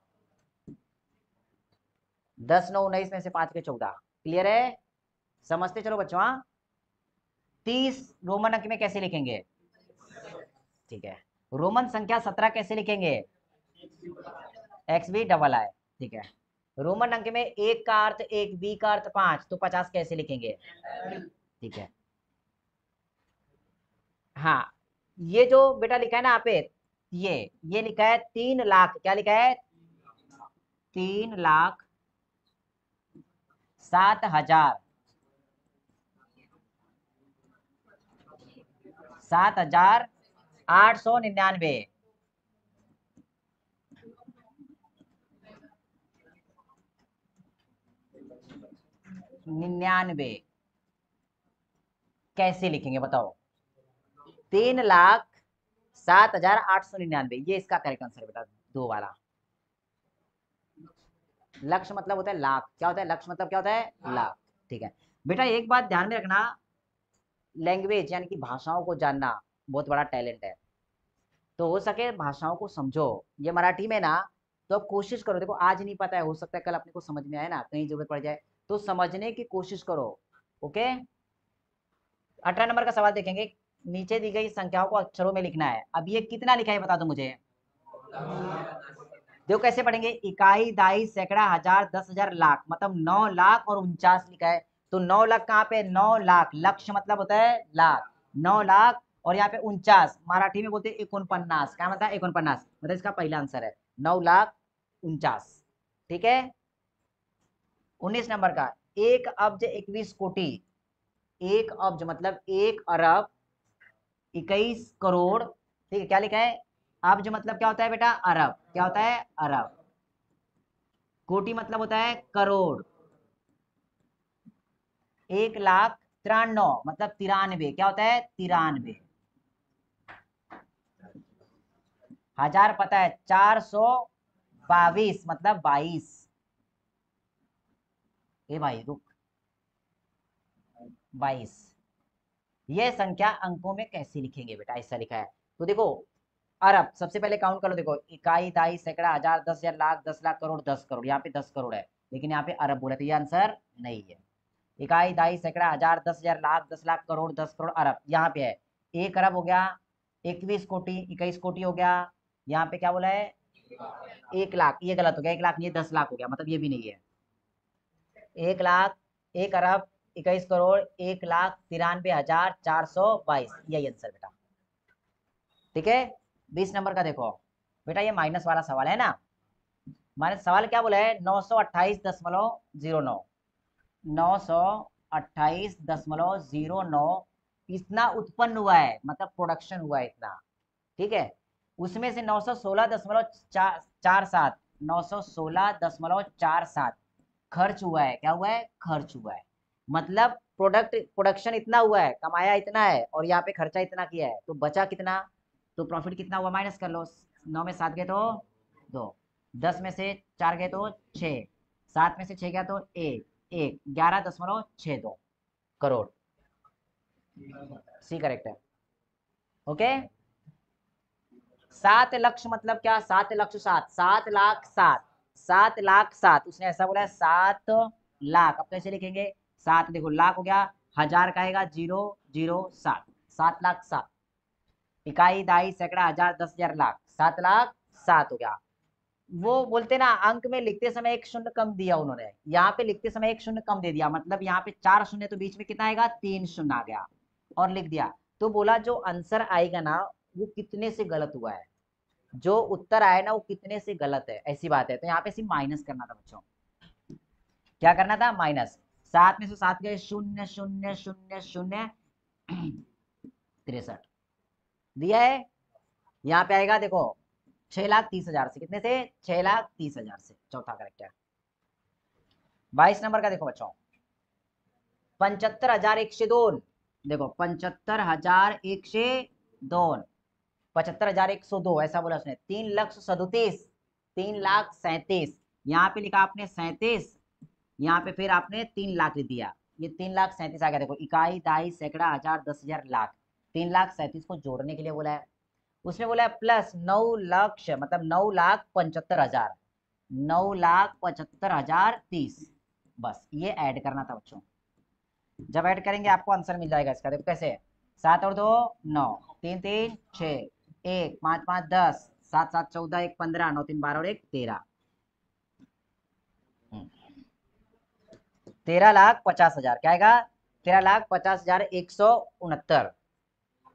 10 9 19 में से 5 के 14। क्लियर है? समझते चलो बच्चों। हाँ, 30 रोमन अंक में कैसे लिखेंगे? ठीक है। रोमन संख्या 17 कैसे लिखेंगे? X B double I. ठीक है। रोमन अंक में एक का अर्थ एक, बी का अर्थ 5, तो 50 कैसे लिखेंगे? ठीक है। हाँ, ये जो बेटा लिखा है ना आप, ये लिखा है 3 लाख, क्या लिखा है? 3,07,000, 7,899, 99 कैसे लिखेंगे बताओ? 3,07,899, ये इसका करेक्ट आंसर है बेटा, दो वाला। लक्ष्य मतलब होता है लाख, क्या होता है? लक्ष्य मतलब क्या होता है? लाख। ठीक है बेटा, एक बात ध्यान में रखना, लैंग्वेज यानी कि भाषाओं को जानना बहुत बड़ा टैलेंट है। तो हो सके भाषाओं को समझो। ये मराठी में ना, तो अब कोशिश करो, देखो आज नहीं पता है, हो सकता है कल अपने को समझ में आए ना, कहीं जरूरत पड़ जाए, तो समझने की कोशिश करो। ओके, 18 नंबर का सवाल देखेंगे। नीचे दी गई संख्याओं को अक्षरों में लिखना है। अब ये कितना लिखा है बता दो मुझे। देखो कैसे पढ़ेंगे, इकाई, दाई, सैकड़ा, हजार, 10,000, लाख, मतलब 9 लाख और 49 लिखा है। तो 9 लाख कहाँ पे, 9 लाख, लक्ष्य मतलब होता है लाख, 9 लाख और यहाँ पे 49, मराठी में बोलते हैं 49, क्या मतलब 49, मतलब इसका पहला आंसर है 9,49,। ठीक है। 19 नंबर का, 1 अब्ज 21 कोटि, 1 अब्ज मतलब 1 अरब 21 करोड़। ठीक है, क्या लिखा है, अब्ज मतलब क्या होता है बेटा, अरब, क्या होता है अरब, कोटि मतलब होता है करोड़, 1,93,000 मतलब 93, क्या होता है 93, हजार पता है 422 मतलब 22। ए भाई रुक, 22। ये संख्या अंकों में कैसे लिखेंगे बेटा, ऐसा लिखा है। तो देखो अरब, सबसे पहले काउंट कर लो, देखो इकाई, दाई, सैकड़ा, हजार, 10,000, लाख, 10 लाख, करोड़, 10 करोड़, यहाँ पे 10 करोड़ है, लेकिन यहाँ पे अरब बोला, तो ये आंसर नहीं है। इकाई, दाई, सैकड़ा, हजार, 10,000, लाख, 10 लाख, करोड़, 10 करोड़, अरब यहाँ पे है। 1 अरब हो गया, 21 कोटि, 21 कोटि हो गया, यहाँ पे क्या बोला है 1 लाख, ये गलत हो गया, 1 लाख ये 10 लाख हो गया, मतलब ये भी नहीं है। 1 लाख, 1 अरब 21 करोड़, 1,93,422, यही आंसर बेटा। ठीक है। 20 नंबर का देखो बेटा, ये माइनस वाला सवाल है ना, माइनस सवाल क्या बोला है, 928.09, 928.09 इतना उत्पन्न हुआ है, मतलब प्रोडक्शन हुआ है इतना। ठीक है। उसमें से 916.47, 916.47 खर्च हुआ है, क्या हुआ है खर्च हुआ है, मतलब प्रोडक्शन इतना हुआ है, कमाया इतना है, और यहाँ पे खर्चा इतना किया है, तो बचा कितना, तो प्रॉफिट कितना हुआ माइनस कर लो। 9 में 7 गए तो 2, 10 में से 4 गए तो 6, 7 में से 6 गया तो 1, 11.62 करोड़। सी करेक्ट है। ओके। 7 लक्ष मतलब क्या, 7 लक्ष 7, 7 लाख 7, 7 लाख 7, उसने ऐसा बोला है 7 लाख। अब कैसे लिखेंगे, 7 देखो लाख हो गया, हजार का आएगा 007, 7 लाख 7, इकाई, दाई, सैकड़ा, हजार, 10,000, लाख, 7 लाख 7 हो गया। वो बोलते ना अंक में लिखते समय एक शून्य कम दिया उन्होंने, यहाँ पे लिखते समय एक शून्य कम दे दिया, मतलब यहाँ पे 4 शून्य, तो बीच में कितना आएगा 3 शून्य आ गया और लिख दिया। तो बोला जो आंसर आएगा ना वो कितने से गलत हुआ है, जो उत्तर आया ना वो कितने से गलत है, ऐसी बात है। तो यहाँ पे सिर्फ माइनस करना था बच्चों, क्या करना था माइनस। 7 में से 7 गए, 0,000,000 63 दिया है। यहाँ पे आएगा देखो 6,30,000 से, कितने से 6,30,000 से, चौथा करेक्ट है। 22 नंबर का देखो बच्चों, 75,102, देखो 75,102, 75,102 ऐसा बोला उसने, 3,37,000, 3,37,000, यहाँ पे लिखा आपने 37, यहाँ पे फिर आपने 3 लाख लिख दिया, ये 3,37,000 आ गया। देखो इकाई, दाई, सैकड़ा, हजार, 10,000, लाख, 3,37,000 को जोड़ने के लिए बोला है। उसमें बोला है प्लस 9 लक्ष मतलब 9,75,000, 9,75,030, बस ये ऐड करना था बच्चों। जब ऐड करेंगे आपको आंसर मिल जाएगा इसका। देखो कैसे, 7 और 2 9, 3 3 6, 1 5 5 10, 7 7 14, 1 15, 9 3 12 और 1 13, 13,50,000 क्या आएगा, 13,50,169,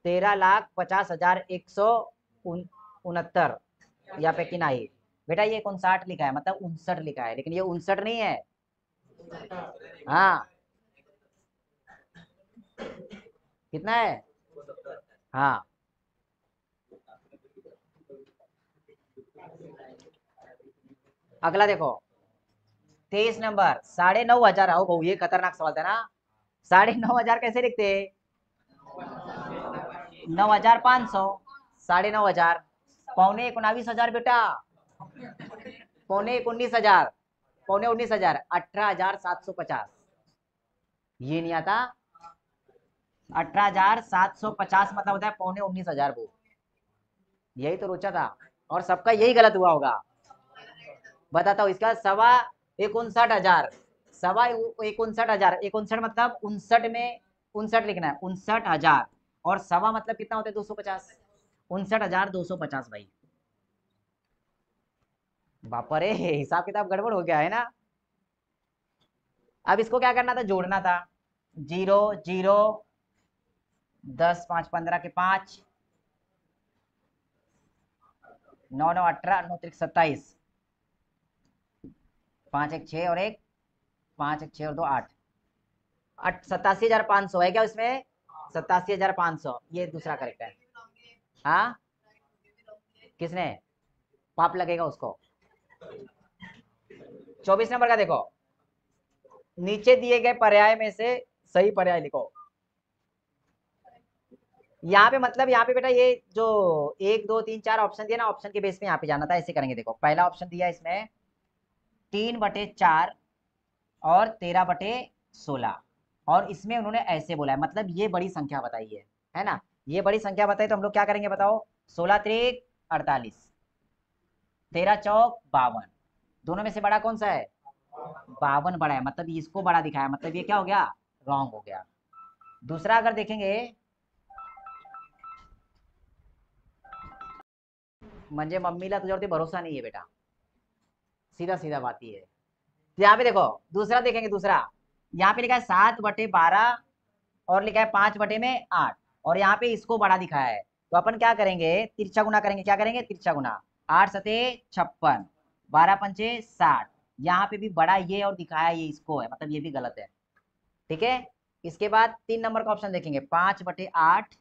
13,50,169, या पे किना ही बेटा, ये 59 लिखा है, मतलब 59 लिखा है, लेकिन ये 59 नहीं है। हाँ कितना है, हाँ अगला देखो 23 नंबर, 9,500 आओ बहु, ये खतरनाक सवाल था ना। 9,500 कैसे लिखते, 9,500, 9,500, 19,19,000 बेटा, 19,19,000, 19,19,000, 18,750, ये नहीं आता, 18,750 मतलब होता है 19,19,000 वो, यही तो रोचा था, और सबका यही गलत हुआ होगा। बताता हूँ इसका, 59,59,000, 59,59,000, 59 मतलब 59 में 59 लिखना है, 59,000 और सवा मतलब कितना होता है 250, 59,250 भाई। बाप रे, हिसाब किताब गड़बड़ हो गया है ना। अब इसको क्या करना था, जोड़ना था। 0 0, 10 5 15 के 5, 9 9 18, 9 3 27, 5 1 6 और एक 5 1 6 और 2 8, 87,500 है क्या उसमें? 87,500, ये दूसरा करेक्ट है। हाँ, किसने पाप लगेगा उसको? 24 नंबर का देखो, नीचे दिए गए पर्याय में से सही पर्याय लिखो। यहाँ पे मतलब यहाँ पे बेटा ये जो 1 2 3 4 ऑप्शन दिया ना, ऑप्शन के बेस पे यहाँ पे जाना था। ऐसे करेंगे, देखो पहला ऑप्शन दिया इसमें 3/4 और 13/16, और इसमें उन्होंने ऐसे बोला है, मतलब ये बड़ी संख्या बताई है ना। ये बड़ी संख्या बताई तो हम लोग क्या करेंगे बताओ? 16 त्रिक 48, 13 चौक 52, दोनों में से बड़ा कौन सा है? 52 बड़ा है, मतलब इसको बड़ा दिखाया, मतलब ये क्या हो गया? रॉन्ग हो गया। दूसरा अगर देखेंगे, म्हणजे मम्मीला तुझ्यावरती भरोसा नहीं है बेटा, सीधा सीधा बात ये है। तो यहाँ पे देखो, दूसरा देखेंगे, दूसरा यहाँ पे लिखा है 7/12 और लिखा है 5/8, और यहाँ पे इसको बड़ा दिखाया है। तो अपन क्या करेंगे, तिरछा गुना करेंगे। क्या करेंगे? तिरछा गुना। 8 सते 56, 12 पंचे 60, यहाँ पे भी बड़ा ये और दिखाया ये इसको है, मतलब ये भी गलत है। ठीक है। इसके बाद 3 नंबर का ऑप्शन देखेंगे, 5/8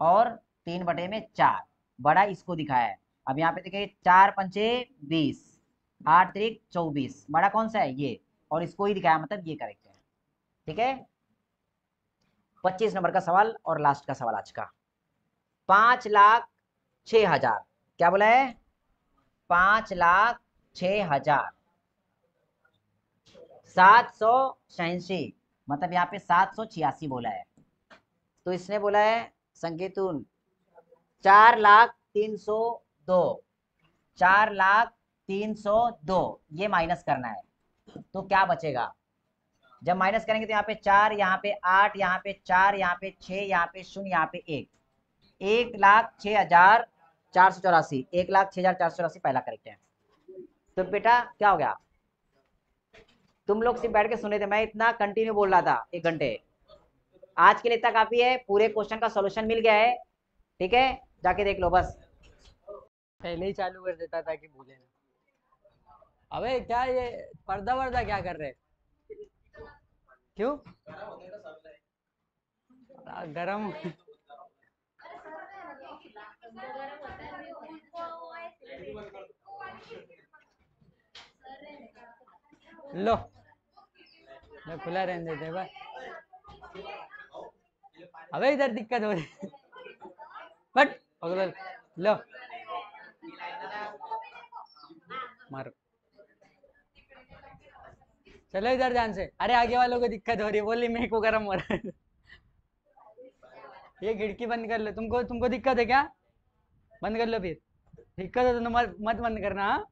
और 3/4, बड़ा इसको दिखाया है। अब यहाँ पे देखिए 4 पंचे 20, 8 त्रिक 24, बड़ा कौन सा है? ये, और इसको ही दिखाया, मतलब ये करेक्ट है। ठीक है। 25 नंबर का सवाल और लास्ट का सवाल आज का, 5,06,000, क्या बोला है? 5,06,000 787, मतलब यहाँ पे 786 बोला है। तो इसने बोला है संकेतून 4,03,02, 4,03,02, ये माइनस करना है। तो क्या बचेगा? जब माइनस करेंगे तो यहाँ पे 4, यहाँ पे 8, यहाँ पे 4, यहाँ पे 6, यहाँ पे 0, यहाँ पे 1, 1,06,484, 1,06,484 पहला करेक्ट है। तो बेटा क्या हो गया, तुम लोग सिर्फ बैठ के सुने थे, मैं इतना कंटिन्यू बोल रहा था 1 घंटे। आज के लिए इतना काफी है, पूरे क्वेश्चन का सॉल्यूशन मिल गया है। ठीक है, जाके देख लो बस। पहले ही चालू कर देता था कि भूले ना। अबे क्या ये पर्दा वर्दा क्या कर रहे? क्यों गरम? लो लो, खुला रहने देते भाई। अबे इधर दिक्कत हो रही। बट अगल लो मारो, चलो इधर ध्यान से। अरे आगे वालों को दिक्कत हो रही है, बोली मेरे को गर्म हो रहा है। ये खिड़की बंद कर लो। तुमको तुमको दिक्कत है क्या? बंद कर लो फिर। दिक्कत हो तो मत मत बंद करना, हाँ?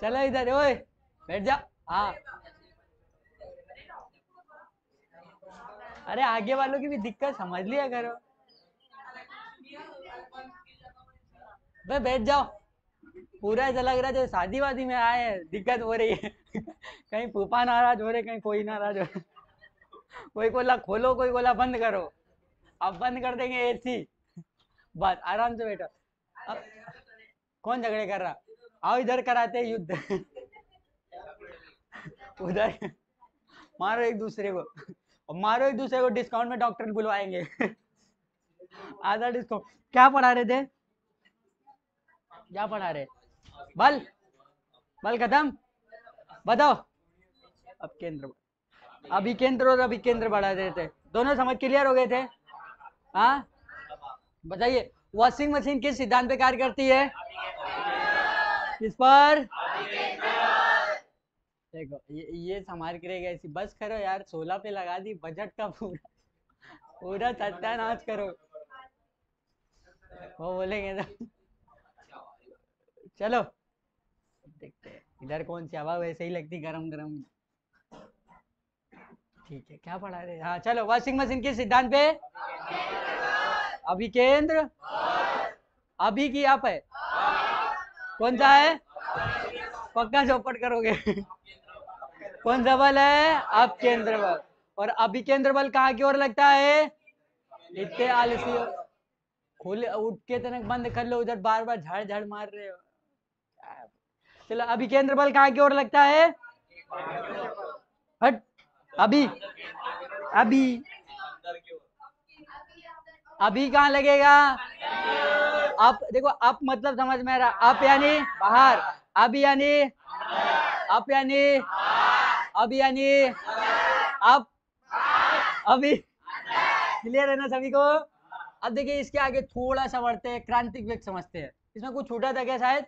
चलो इधर, ओए बैठ जा। हाँ, अरे आगे वालों की भी दिक्कत समझ लिया करो। बे बैठ जाओ। पूरा ऐसा लग रहा है जैसे शादी वादी में आए हैं, दिक्कत हो रही है। कहीं फूफा नाराज हो रहे, कहीं कोई नाराज हो रहे। कोई बोला खोलो, कोई बोला बंद करो। अब बंद कर देंगे एसी। बस आराम से बैठो। अब कौन झगड़े कर रहा? आओ इधर कराते हैं युद्ध। उधर मारो एक दूसरे को, और मारो एक दूसरे को, डिस्काउंट में डॉक्टर बुलवाएंगे। आधा डिस्काउंट। क्या पढ़ा रहे थे? क्या पढ़ा रहे? बल बल खत्म, बताओ। अब केंद्र, अभी केंद्र और अभी केंद्र बढ़ा देते, दोनों समझ क्लियर हो गए थे? हाँ, बताइए वॉशिंग मशीन किस सिद्धांत पे कार्य करती है? किस पर? देखो ये संभाल के रहेगा ऐसी। बस करो यार, 16 पे लगा दी बजट का पूरा पूरा सत्यानाश करो। वो बोलेंगे तो चलो देखते हैं इधर कौन सी हवा वैसे ही लगती गरम गरम। ठीक है, क्या पढ़ा रहे, हाँ चलो, वॉशिंग मशीन के सिद्धांत पे अभिकेंद्र, अभी की आप है, कौन सा है, पक्का चौपट करोगे कौन सा बल है, अब केंद्र बल। और अभिकेंद्र बल कहाँ की ओर लगता है, इतने आलसी हो, खोले उठ के तनक बंद कर लो, उधर बार बार झाड़ झाड़ मार रहे हो। चलो, अभिकेंद्र बल कहाँ की ओर लगता है, हट, अभी, अभी, अभी कहाँ लगेगा, अप देखो, अप मतलब समझ में आ रहा, अप यानी बाहर, अब यानी, अप यानी, अब यानी, अप, अभी, क्लियर है ना सभी को। अब देखिए इसके आगे थोड़ा सा बढ़ते हैं, क्रांतिक वेग समझते हैं, इसमें कुछ छूटा था क्या शायद,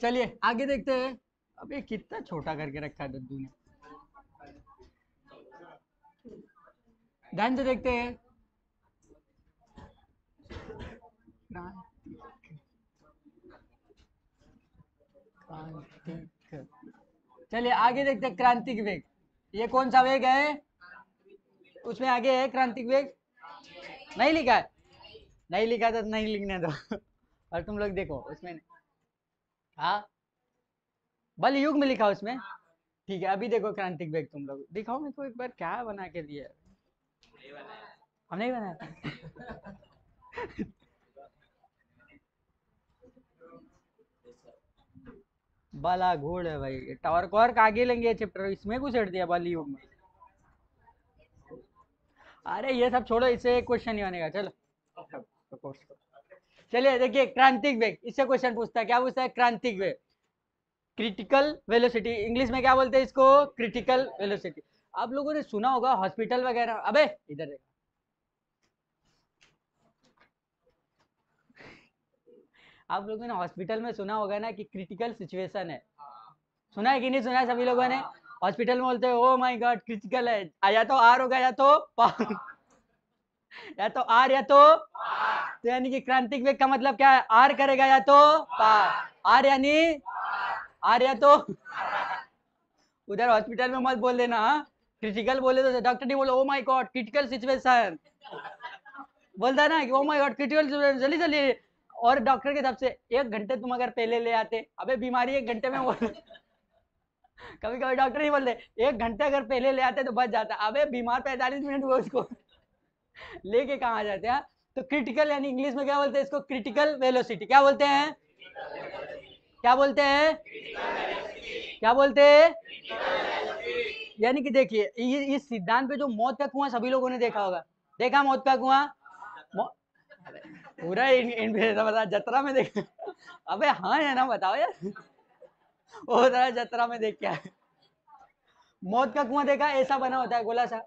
चलिए आगे देखते हैं। अब ये कितना छोटा करके रखा है दद्दू ने, ध्यान से देखते हैं। क्रांतिक, चलिए आगे देखते हैं क्रांतिक वेग, ये कौन सा वेग है, उसमें आगे है क्रांतिक वेग, नहीं लिखा है, नहीं लिखा तो नहीं लिखने दो और तुम लोग देखो उसमें, हाँ बल युग में लिखा उसमें, ठीक है। अभी देखो क्रांतिक वेग, तुम लोग दिखाओ मेरे को एक बार, क्या बना के दिया, हम नहीं बनाया बाला घोड़ है भाई, टावर को और आगे लेंगे चैप्टर, इसमें घुस दिया बल युग में, अरे ये सब छोड़ो, इससे क्वेश्चन नहीं बनेगा, चलो। चलिए देखिए क्रांतिक वेग, इससे क्वेश्चन पूछता है, क्या पूछता है, क्रांतिक वेग, क्रिटिकल वेलोसिटी, इंग्लिश में क्या बोलते हैं इसको, क्रिटिकल वेलोसिटी। आप लोगों ने सुना होगा हॉस्पिटल वगैरह, अबे इधर देखो, आप लोगों ने हॉस्पिटल में सुना होगा ना कि क्रिटिकल सिचुएशन है, सुना है कि नहीं सुना है सभी लोगों ने, हॉस्पिटल में बोलते हैं ओ माय गॉड क्रिटिकल है, या तो आर होगा या तो या तो आर या तो यानी कि क्रांतिक वेग का मतलब क्या है, आर करेगा या तो पार, आर यानी, आर या तो उधर हॉस्पिटल में मत बोल देना, क्रिटिकल बोले तो डॉक्टर नहीं बोले oh my God critical situation, बोलता है ना कि oh my God critical situation, जल्दी जल्दी, और डॉक्टर के तरफ से 1 घंटे तुम अगर पहले ले आते, अबे बीमारी 1 घंटे में कभी कभी डॉक्टर ही बोलते 1 घंटे अगर पहले ले आते तो बच जाता, अबे बीमार 45 मिनट हुए उसको लेके कहाँ जाते हैं। तो क्रिटिकल यानी इंग्लिश में क्या बोलते हैं इसको, क्रिटिकल वेलोसिटी, क्या बोलते हैं, क्या बोलते हैं, क्या बोलते हैं, यानी कि देखिए इस सिद्धांत पे जो मौत का कुआं सभी लोगों ने देखा होगा, देखा मौत का कुआं, पूरा इन बता जतरा में देख अबे हाँ है ना, बताओ यार वो जरा जतरा में देख क्या है, मौत का कुआं देखा, ऐसा बना होता है गोला सा,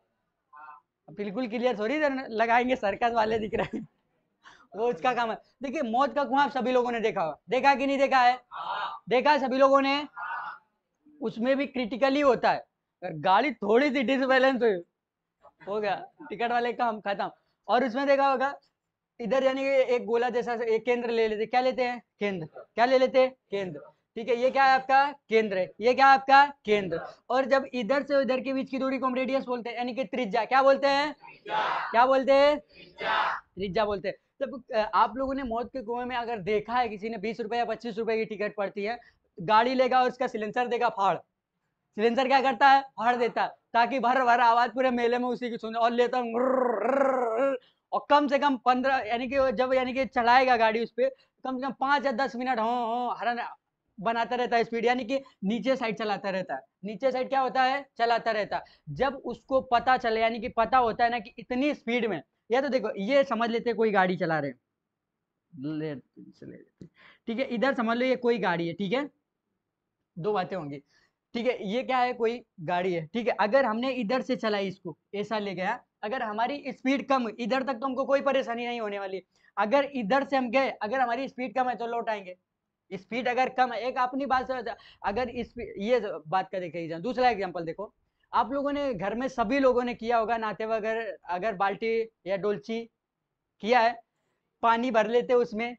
बिल्कुल क्लियर थोड़ी लगाएंगे, सर्कस वाले दिख रहे हैं वो उसका काम है। देखिए मौत का कुआं सभी लोगों ने देखा होगा, देखा कि नहीं देखा है, देखा है सभी लोगों ने, उसमें भी क्रिटिकल ही होता है, अगर गाड़ी थोड़ी सी डिसबैलेंस हुई हो गया, टिकट वाले काम खत्म। और उसमें देखा होगा इधर यानी कि एक गोला जैसा एक केंद्र ले लेते, क्या लेते हैं, केंद्र, क्या ले लेते हैं, केंद्र, ठीक है, ये क्या है आपका केंद्र है, ये क्या है आपका केंद्र, और जब इधर से उधर के बीच की दूरी को हम रेडियस बोलते हैं, यानी कि त्रिज्या, क्या बोलते हैं, क्या बोलते हैं, त्रिज्या बोलते हैं। जब आप लोगों ने मौत के कुएं में अगर देखा है, किसी ने 20 रुपए या 25 रुपए की टिकट पड़ती है, गाड़ी लेगा और उसका सिलेंसर देगा फाड़, सिलेंसर क्या करता है, फाड़ देता है, ताकि भर भर आवाज पूरे मेले में उसी की सुने, और लेता और कम से कम 15 यानी कि जब यानी कि चलाएगा गाड़ी उस पर, कम से कम 5 या 10 मिनट हो हरन बनाता रहता है स्पीड, यानी कि नीचे साइड चलाता रहता है, नीचे साइड क्या होता है, चलाता रहता है। जब उसको पता चले, यानी कि पता होता है ना कि इतनी स्पीड में, या तो देखो ये समझ लेते कोई गाड़ी चला रहे, ठीक है, इधर समझ लो ये कोई गाड़ी है, ठीक है, दो बातें होंगी, ठीक है, ये क्या है, कोई गाड़ी है, ठीक है, अगर हमने इधर से चलाई इसको, ऐसा ले गया, अगर हमारी स्पीड कम, इधर तक तो हमको कोई परेशानी नहीं होने वाली, अगर इधर से हम गए, अगर हमारी स्पीड कम है तो लौट आएंगे, स्पीड अगर कम है, एक अपनी बात से, अगर इस ये बात का देखे, दूसरा एग्जांपल देखो, आप लोगों ने घर में सभी लोगों ने किया होगा, नाते वगैरह अगर बाल्टी या डोलची किया है, पानी भर लेते उसमें,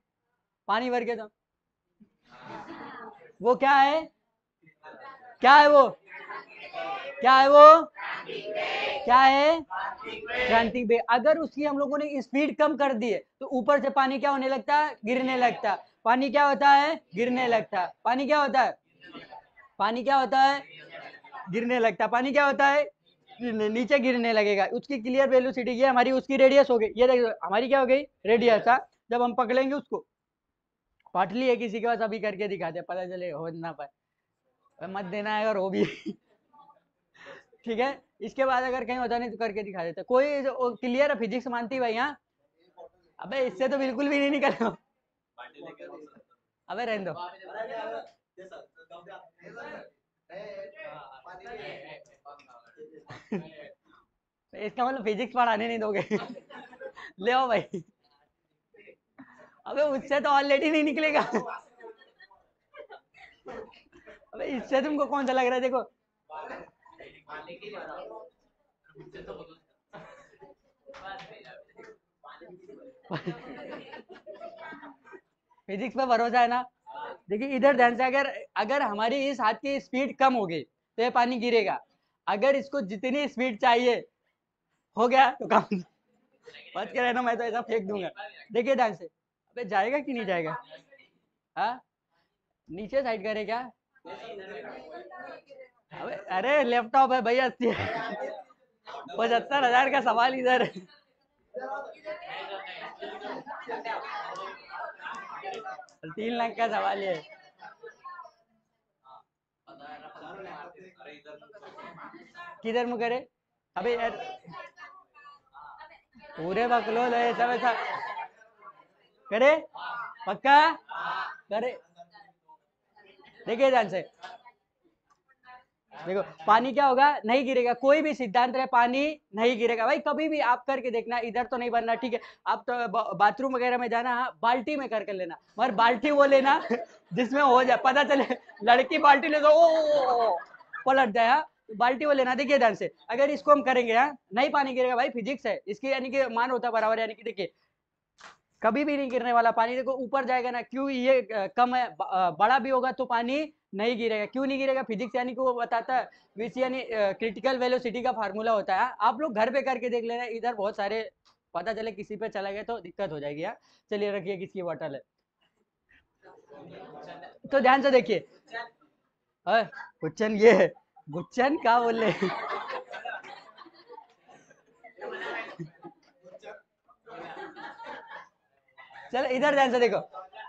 पानी भर के तो वो क्या है, क्या है वो, क्या है वो, क्या है, क्रांतिक वेग। अगर उसकी हम लोगों ने स्पीड कम कर दी है तो ऊपर से पानी क्या होने लगता है, गिरने लगता है। पानी क्या होता है, गिरने लगता है। पानी क्या होता है, पानी क्या होता है, गिरने लगता है। पानी क्या होता है, नीचे गिरने लगेगा। उसकी क्लियर वेलोसिटी ये हमारी, उसकी रेडियस हो गई, ये देखो हमारी क्या हो गई, रेडियस। जब हम पकड़ेंगे उसको, पाटली है किसी के पास, अभी करके दिखाते पता चले हो ना पाए, मत देना है अगर हो भी ठीक है। इसके बाद अगर कहीं होता नहीं तो करके दिखा देते। कोई क्लियर है, फिजिक्स मानती भाई? यहाँ अबे इससे तो बिल्कुल भी नहीं निकल। अबे रहने दो। इसका मतलब फिजिक्स पढ़ाने नहीं दोगे ले आओ भाई। अबे उससे तो ऑलरेडी नहीं निकलेगा अबे इससे तुमको कौन सा लग रहा है, देखो फिजिक्स पे भरोसा है ना। देखिए इधर ध्यान से, अगर अगर हमारी इस हाथ की स्पीड कम हो गई तो ये पानी गिरेगा। अगर इसको जितनी स्पीड चाहिए हो गया तो काम बच के रहना, मैं तो ऐसा फेंक दूंगा। देखिए ध्यान से, अबे जाएगा कि नहीं जाएगा, हाँ नीचे साइड करे क्या। अबे अरे लैपटॉप है भैया 75,000 का सवाल इधर 3 लाख का सवाल है। किधर मुँह करे, अबे यार पूरे बकलोल है सब ऐसा करे, पक्का करे। देखिए ध्यान से, देखो पानी क्या होगा, नहीं गिरेगा। कोई भी सिद्धांत रहे, पानी नहीं गिरेगा भाई, कभी भी आप करके देखना। इधर तो नहीं बनना, ठीक है। आप तो बाथरूम वगैरह में जाना, हाँ बाल्टी में करके लेना, मगर बाल्टी वो लेना जिसमें हो जाए, पता चले लड़की बाल्टी ले तो ओ पलट जाए। हाँ बाल्टी वो लेना। देखिए ध्यान से, अगर इसको हम करेंगे, हाँ नहीं पानी गिरेगा भाई, फिजिक्स है इसकी, यानी कि मान होता बराबर, यानी कि देखिए कभी भी नहीं गिरने वाला पानी। देखो ऊपर जाएगा ना, क्यों ये कम है, बड़ा भी होगा तो पानी नहीं गिरेगा। क्यों नहीं गिरेगा, फिजिक्स यानी कि वो बताता है, वीसी यानी क्रिटिकल वेलोसिटी का फार्मूला होता है। आप लोग घर पे करके देख लेना, इधर बहुत सारे, पता चले किसी पे चला गया तो दिक्कत हो जाएगी। यार चलिए रखिए, किसकी बॉटल है तो ध्यान से देखिए। गुच्चन ये है, गुच्चन क्या बोल रहे चलो इधर ध्यान से देखो।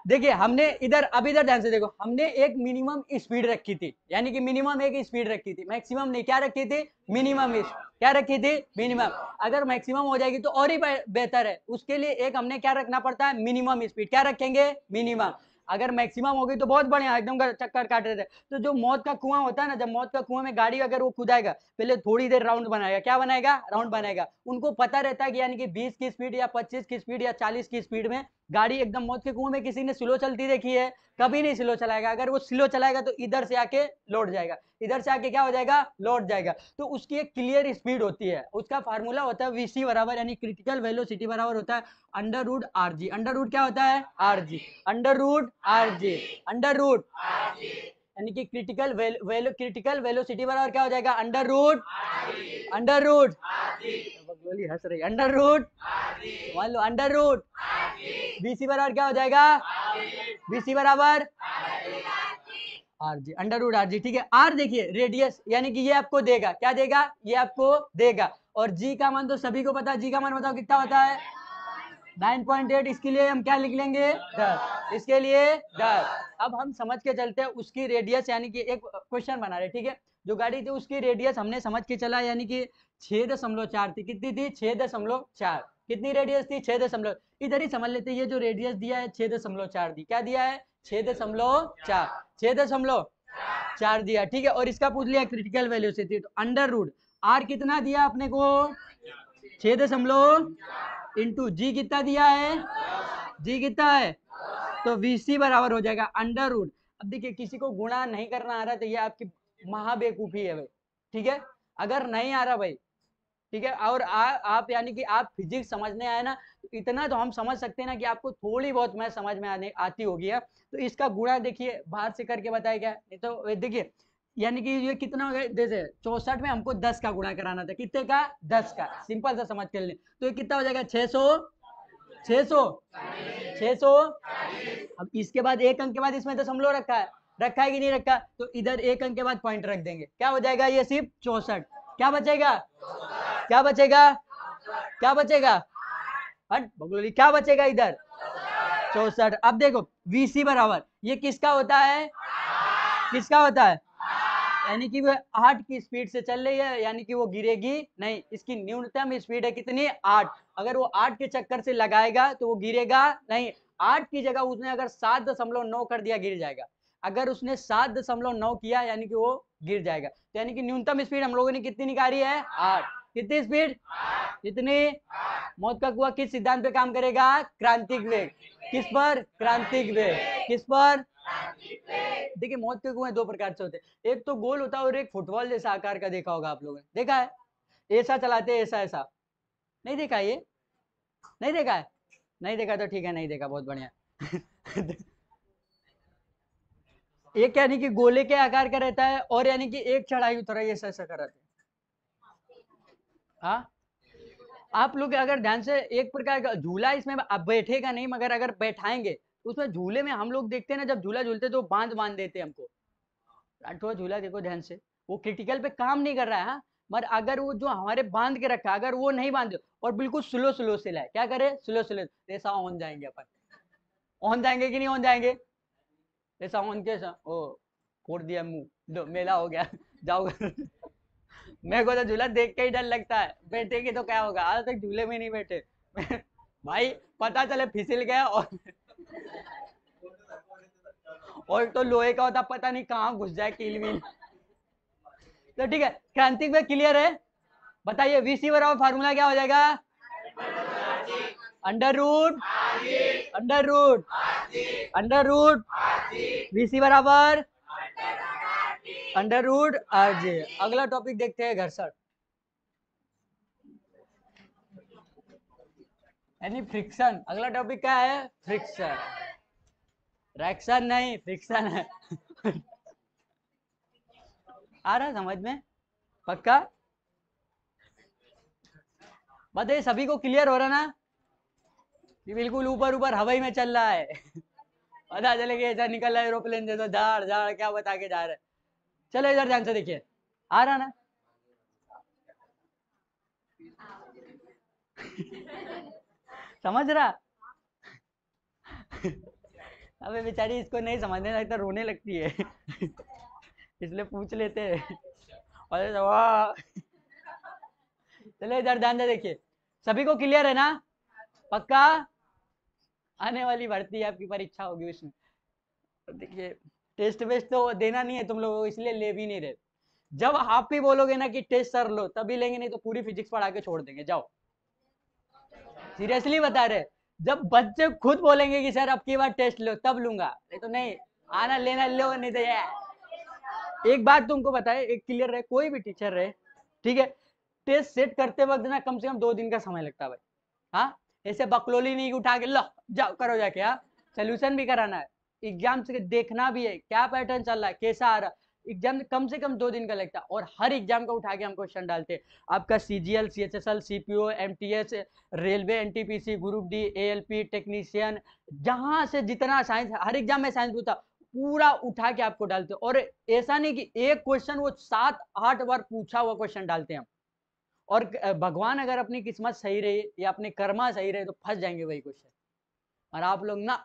देखिए हमने इधर, अब इधर ध्यान से देखो, हमने एक मिनिमम स्पीड रखी थी, यानी कि मिनिमम एक स्पीड रखी थी, मैक्सिमम नहीं। क्या रखी थी, मिनिमम। क्या रखी थी, मिनिमम। अगर मैक्सिमम हो जाएगी तो और ही बेहतर है। उसके लिए एक हमने क्या रखना पड़ता है, मिनिमम स्पीड। क्या रखेंगे, मिनिमम। अगर मैक्सिमम हो गई तो बहुत बढ़िया, एकदम चक्कर काट रहे थे। तो जो मौत का कुआं होता है ना, जब मौत का कुआं में गाड़ी अगर वो कूदाएगा, पहले थोड़ी देर राउंड बनाएगा। क्या बनाएगा, राउंड बनाएगा। उनको पता रहता है कि यानी कि 20 की स्पीड या 25 की स्पीड या 40 की स्पीड में गाड़ी एकदम मौत के कुएं में किसी ने स्लो चलती देखी है, कभी नहीं स्लो चलाएगा। अगर वो स्लो चलाएगा तो इधर से आके लौट जाएगा, इधर से आके क्या हो जाएगा, लौट जाएगा। तो उसकी एक क्लियर स्पीड होती है, उसका फार्मूला होता है वीसी बराबर, यानी क्रिटिकल वेलोसिटी बराबर होता है under root R G. Under root क्या होता है, R G, under root R G, under root, यानी कि क्रिटिकल वेलोसिटी बराबर क्या हो जाएगा, अंडर रूट, अंडर रूट, बोली हंस रही, अंडर रूट, मान लो अंडर रूट, बीसी बराबर क्या हो जाएगा, बीसी बराबर R G, under root R G. ठीक है, आर देखिए रेडियस, यानी कि ये आपको देगा, क्या देगा, ये आपको देगा। और जी का मान तो सभी को पता है, जी का मान बताओ कितना होता है, 9.8। इसके लिए हम क्या लिख लेंगे, 10। इसके लिए 10। अब हम समझ के चलते हैं उसकी रेडियस, यानी कि एक क्वेश्चन बना रहे, ठीक है। जो गाड़ी थी उसकी रेडियस हमने समझ के चला, यानी कि 6.4 थी। कितनी थी, 6.4। कितनी रेडियस थी, 6. इधर ही समझ लेते हैं, ये जो रेडियस दिया है 6.4 दी, क्या दिया है, 6.4, 6.4 दिया, ठीक है। और इसका पूछ लिया क्रिटिकल वेलोसिटी, तो अंडर रूट आर कितना दिया अपने को, 6. इंटू जी कितना दिया है, जी कितना है, तो वीसी बराबर हो जाएगा अंडर रूट। अब देखिए किसी को गुणा नहीं करना आ रहा तो ये आपकी महाबेवकूफी है भाई, ठीक है। अगर नहीं आ रहा भाई ठीक है। और आप यानी कि आप फिजिक्स समझने आए ना, तो इतना तो हम समझ सकते हैं ना कि आपको थोड़ी बहुत मैं समझ में आती होगी है। तो इसका गुणा देखिए बाहर से करके बताया क्या, नहीं तो देखिए यानी कि ये कितना हो गया, जैसे 64 में हमको 10 का गुणा कराना था, कितने का, 10 का, सिंपल सा समझ कर ले। तो ये कितना हो जाएगा, 600 600 600। अब इसके बाद एक अंक के बाद इसमें दशमलव रखा है कि नहीं रखा, तो इधर एक अंक के बाद पॉइंट रख देंगे, क्या हो जाएगा, ये सिर्फ 64। क्या बचेगा, क्या बचेगा, क्या बचेगा, हट बगलोली, क्या बचेगा इधर, 64। अब देखो VC बराबर ये किसका होता है, किसका होता है, यानी कि वो 8 की स्पीड से चल रही है, यानी कि वो गिरेगी नहीं, इसकी न्यूनतम स्पीड है कितनी, 8। अगर वो 8 के चक्कर से लगाएगा तो वो गिरेगा नहीं, 8 की जगह उसने अगर 7.9 कर दिया गिर जाएगा, अगर उसने 7.9 किया यानी कि वो गिर जाएगा। तो यानी कि न्यूनतम स्पीड हम लोगों ने कितनी निकाली है, 8। कितनी स्पीड, कितनी, मौत का कुआं किस सिद्धांत पे काम करेगा, क्रांतिक वेग, किस पर, क्रांतिक वेग, किस पर। देखिए मौत के कुएं दो प्रकार से होते हैं, एक तो गोल होता है और एक फुटबॉल जैसा आकार का, देखा होगा आप लोगों ने, देखा है, ऐसा चलाते हैं, ऐसा ऐसा, नहीं देखा ये, नहीं देखा है, नहीं देखा तो ठीक है, नहीं देखा, बहुत बढ़िया। एक यानी कि गोले के आकार का रहता है, और यानी कि एक चढ़ाई उतराई ऐसा ऐसा कराते हैं। हाँ आप लोग अगर ध्यान से, एक प्रकार का झूला इसमें आप बैठेगा नहीं, मगर अगर बैठाएंगे तो उसमें झूले में हम लोग देखते हैं ना, जब झूला झूलते तो बांध देते हैं हमको, थोड़ा झूला देखो ध्यान से, वो क्रिटिकल पे काम नहीं कर रहा है, हाँ, मगर अगर वो जो हमारे बांध के रखा है, अगर वो नहीं बांधे और बिल्कुल स्लो स्लो से लाए, क्या करे, स्लो स्लो, ऐसा ऑन जाएंगे अपन, ऑन जाएंगे कि नहीं ऑन जाएंगे, ऐसा ऑन के ओ फोड़ दिया मुंह, दो मेला हो गया, जाओ घर। मेरे को तो झूला देख के ही डर लगता है, बैठेगी तो क्या होगा, आज तक झूले में नहीं बैठे। भाई पता चले फिसल गया, और तो लोहे का होता, पता नहीं कहाँ घुस जाए कील वील। तो ठीक है, क्रांतिक में क्लियर है, बताइए VC बराबर फार्मूला क्या हो जाएगा, under root under root under root VC बराबर अंडर रूट RJ। अगला टॉपिक देखते हैं, घर्षण यानी फ्रिक्शन। अगला टॉपिक क्या है, फ्रिक्शन, रैक्शन नहीं, फ्रिक्शन है। आ रहा है समझ में, पक्का, बताइए सभी को क्लियर हो रहा ना, ये बिल्कुल ऊपर ऊपर हवाई में चल रहा है। पता चले कि ऐसा निकल रहा है एरोप्लेन जैसा, झाड़ झाड़ क्या बता के जा रहे हैं। चलो इधर ध्यान से देखिए, आ रहा ना। समझ रहा। अबे बेचारी इसको नहीं समझने लगता, रोने लगती है। इसलिए पूछ लेते हैं। और वाह, चलो इधर ध्यान से देखिए, सभी को क्लियर है ना, पक्का, आने वाली भर्ती आपकी परीक्षा होगी उसमें, देखिए टेस्ट वेस्ट तो देना नहीं है तुम लोगों को, इसलिए ले भी नहीं रहे। जब आप भी बोलोगे ना कि टेस्ट सर लो तभी लेंगे, नहीं तो पूरी फिजिक्स पढ़ा के छोड़ देंगे, जाओ, सीरियसली बता रहे। जब बच्चे खुद बोलेंगे कि सर अब की बार टेस्ट लो तब लूंगा, नहीं तो नहीं, आना लेना लो, नहीं तो एक बात तुमको बताए, एक क्लियर रहे, कोई भी टीचर रहे, ठीक है, टेस्ट सेट करते वक्त ना कम से कम 2 दिन का समय लगता है भाई, हाँ, ऐसे बकलोली नहीं उठा के लो जाओ करो जाके, हाँ, सोल्यूशन भी कराना है, एग्जाम से देखना भी है क्या पैटर्न चल रहा है, कैसा आ रहा है, एग्जाम कम से कम 2 दिन का लगता है, और हर एग्जाम का उठा के हम क्वेश्चन डालते हैं। आपका CGL CHSL CPO MTS railway NTPC group D ALP technician, जहां से जितना साइंस, हर एग्जाम में साइंस पूछता, पूरा उठा के आपको डालते, और ऐसा नहीं कि एक क्वेश्चन वो 7-8 बार पूछा हुआ क्वेश्चन डालते हैं हम, और भगवान अगर अपनी किस्मत सही रही या अपने कर्मा सही रहे तो फंस जाएंगे वही क्वेश्चन। और आप लोग ना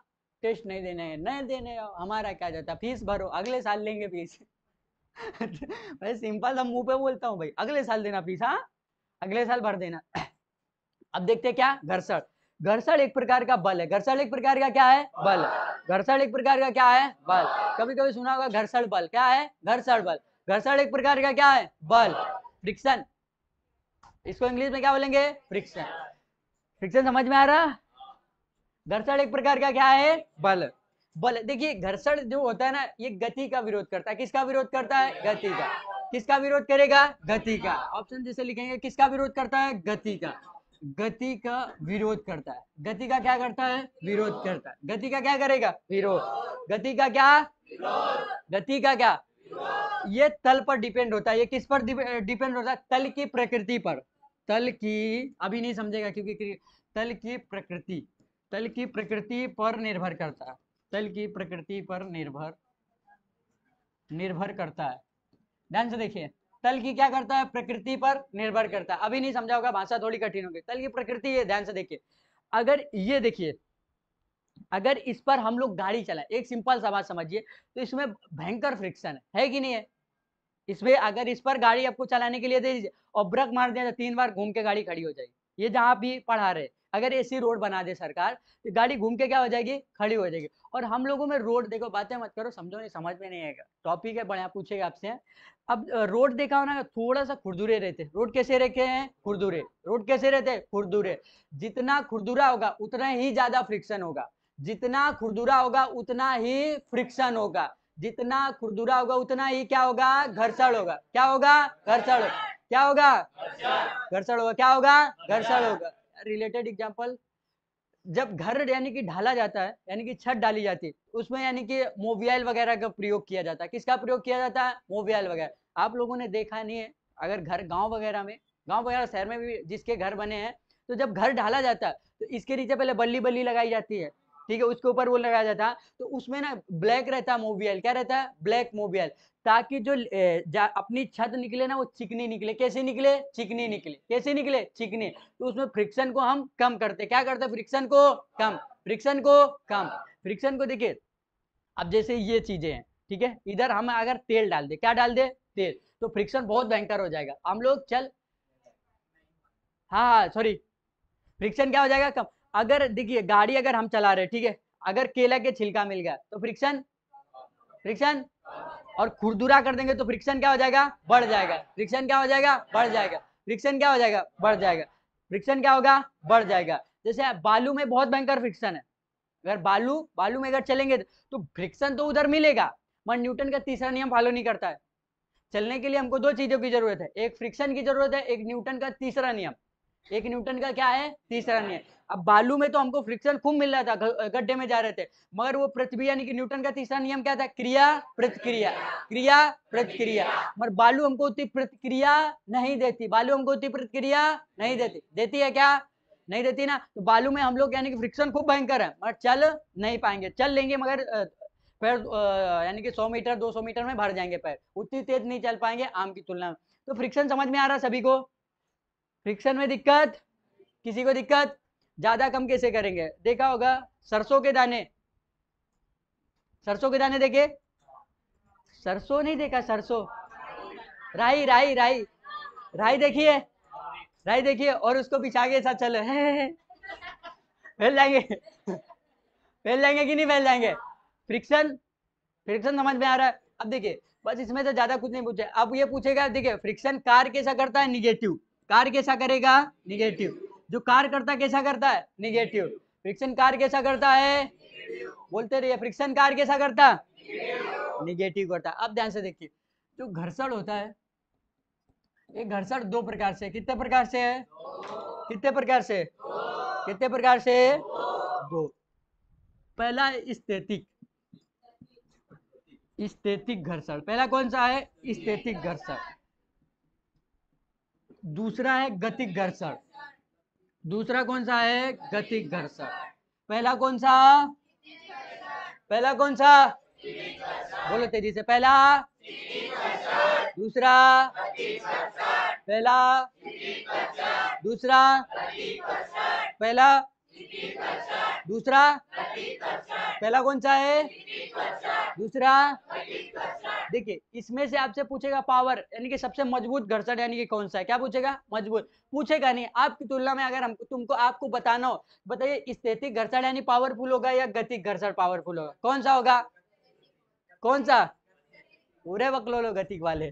टेस्ट नहीं देने हैं, नहीं देने, हमारा क्या जाता, फीस भरो अगले साल लेंगे फीस। मैं सिंपल हम मुंह पे बोलता हूँ भाई, अगले साल देना फीस, हाँ अगले साल भर देना। अब देखते हैं क्या, घर्षण। घर्षण एक प्रकार का बल है, घर्षण एक प्रकार का क्या है, बल, घर्षण एक प्रकार का क्या है, बल, कभी कभी सुना होगा घर्षण बल, क्या है, घर्षण बल, घर्षण एक प्रकार का क्या है, बल, फ्रिक्शन, इसको इंग्लिश में क्या बोलेंगे, फ्रिक्शन, फ्रिक्शन समझ में आ रहा। घर्षण एक प्रकार का क्या है, बल, बल देखिए घर्षण जो होता है ना, ये गति का विरोध करता है, किसका विरोध करता है, गति का, किसका विरोध करेगा? गति का। ऑप्शन जैसे लिखेंगे, किसका विरोध करता है? गति का। गति का विरोध करता है। गति का क्या करता है? विरोध करता है। गति का क्या करेगा? विरोध। गति का क्या? गति का क्या? ये तल पर डिपेंड होता है। ये किस पर डिपेंड होता है? तल की प्रकृति पर। तल की, अभी नहीं समझेगा क्योंकि तल की प्रकृति, तल की प्रकृति पर निर्भर करता है। तल की प्रकृति पर निर्भर करता है। ध्यान से देखिए, तल की क्या करता है? प्रकृति पर निर्भर करता है। अभी नहीं समझा होगा, भाषा थोड़ी कठिन होगी। तल की प्रकृति है, ध्यान से देखिए। अगर ये देखिए, अगर इस पर हम लोग गाड़ी चलाएं, एक सिंपल सा बात समझिए, तो इसमें भयंकर फ्रिक्शन है कि नहीं है? इसमें अगर इस पर गाड़ी आपको चलाने के लिए दे दीजिए और ब्रेक मार दिया तो 3 बार घूम के गाड़ी खड़ी हो जाएगी। ये जहाँ भी पढ़ा रहे, अगर ऐसी रोड बना दे सरकार तो गाड़ी घूम के क्या हो जाएगी? खड़ी हो जाएगी। और हम लोगों में रोड, देखो बातें मत करो, समझो नहीं, समझ में नहीं आएगा। टॉपिक है बढ़िया, पूछेगा आपसे। अब रोड देखा हो ना, थोड़ा सा खुरदुरे रहते। रोड कैसे रखे हैं? खुरदुरे। रोड कैसे रहते हैं? खुरदुरे। जितना खुरदुरा होगा उतना ही ज्यादा फ्रिक्शन होगा। जितना खुरदुरा होगा उतना ही फ्रिक्शन होगा। जितना खुरदुरा होगा उतना ही क्या होगा? घर्षण होगा। क्या होगा? घर्षण होगा। क्या होगा? घर्षण होगा। क्या होगा? घर्षण होगा। रिलेटेड एग्जांपल, जब घर यानी कि ढाला जाता है, यानी कि छत डाली जाती है, उसमें यानी कि मोबियाइल वगैरह का प्रयोग किया जाता है। किसका प्रयोग किया जाता है? मोबियाइल वगैरह। आप लोगों ने देखा नहीं है, अगर घर गांव वगैरह में, गांव वगैरह शहर में भी जिसके घर बने हैं, तो जब घर ढाला जाता है तो इसके नीचे पहले बल्ली बल्ली लगाई जाती है, ठीक है, उसके ऊपर वो लगाया जाता है। तो उसमें ना ब्लैक रहता है मोबियाइल। क्या रहता है? ब्लैक मोबियाइल। ताकि जो अपनी छत निकले ना, वो चिकनी निकले। कैसे निकले? चिकनी निकले। कैसे निकले? चिकनी। तो उसमें फ्रिक्शन को हम कम करते। क्या करते? फ्रिक्शन को कम। फ्रिक्शन को कम। फ्रिक्शन को देखिए, अब जैसे ये चीजें हैं, ठीक है, इधर हम अगर तेल डाल दे, क्या डाल दे? तेल, तो फ्रिक्शन बहुत भयंकर हो जाएगा। हम लोग चल, हाँ सॉरी, फ्रिक्शन क्या हो जाएगा? कम। अगर देखिए गाड़ी अगर हम चला रहे, ठीक है, अगर केला के छिलका मिल गया तो फ्रिक्शन, फ्रिक्शन, और खुरदुरा कर देंगे तो फ्रिक्शन क्या हो जाएगा? बढ़ जाएगा। फ्रिक्शन क्या हो जाएगा? बढ़ जाएगा। फ्रिक्शन क्या हो जाएगा? बढ़ जाएगा। फ्रिक्शन क्या होगा? बढ़ जाएगा। जैसे बालू में बहुत भयंकर फ्रिक्शन है, अगर बालू बालू में अगर चलेंगे तो फ्रिक्शन तो उधर मिलेगा, मगर न्यूटन का तीसरा नियम फॉलो नहीं करता है। चलने के लिए हमको दो चीजों की जरूरत है, एक फ्रिक्शन की जरूरत है, एक न्यूटन का तीसरा नियम। एक न्यूटन का क्या है? तीसरा नियम। अब बालू में तो हमको फ्रिक्शन खूब मिल रहा था, गड्ढे में जा रहे थे, मगर वो पृथ्वी यानी कि न्यूटन का तीसरा नियम क्या था? क्रिया प्रतिक्रिया। क्रिया प्रतिक्रिया। मगर बालू हमको उतनी प्रतिक्रिया नहीं देती। बालू हमको उतनी प्रतिक्रिया नहीं देती। देती है क्या? नहीं देती ना। तो बालू में हम लोग यानी कि फ्रिक्शन खूब भयंकर है, मगर चल नहीं पाएंगे। चल लेंगे मगर पैर यानी कि 100 मीटर 200 मीटर में भर जाएंगे पैर, उतनी तेज नहीं चल पाएंगे आम की तुलना में। तो फ्रिक्शन समझ में आ रहा सभी को? फ्रिक्शन में दिक्कत? किसी को दिक्कत? ज्यादा कम कैसे करेंगे? देखा होगा सरसों के दाने, सरसों के दाने देखे? सरसों नहीं देखा? सरसों, राई राई राई, राई देखिए, राई देखिए, और उसको बिछा के साथ चलो फैल जाएंगे फैल जाएंगे कि नहीं फैल जाएंगे? फ्रिक्शन, फ्रिक्शन समझ में आ रहा है? अब देखिए, बस इसमें से ज्यादा कुछ नहीं पूछे। अब ये पूछेगा, देखिए फ्रिक्शन कार्य कैसा करता है? निगेटिव। कार्य कैसा करेगा? निगेटिव। जो कार्य करता है कैसा करता है? निगेटिव। फ्रिक्शन कार्य कैसा करता है? बोलते रहिए, फ्रिक्शन कार्य कैसा करता है? निगेटिव करता है। अब ध्यान से देखिए, जो घर्षण होता है, ये घर्षण दो प्रकार से, कितने प्रकार से है? कितने प्रकार से? कितने प्रकार से? दो। पहला स्थैतिक, स्थैतिक घर्षण। पहला कौन सा है? स्थैतिक घर्षण। दूसरा है गतिक घर्षण। दूसरा कौन सा है? गतिक घर्षण। पहला कौन सा? पहला कौन सा? बोलो तेजी से। पहला, दूसरा, पहला, दूसरा, पहला, दूसरा, पहला कौन सा है? दूसरा। देखिए, इसमें से आपसे पूछेगा पावर यानी कि सबसे मजबूत घर्षण यानी कि कौन सा है। क्या पूछेगा? मजबूत। पूछेगा नहीं, आपकी तुलना में अगर हमको तुमको आपको बताना हो, बताइए स्थैतिक घर्षण यानी पावरफुल होगा या गतिक घर्षण पावरफुल होगा? कौन सा होगा? कौन सा? पूरे बकलोलो गतिक वाले।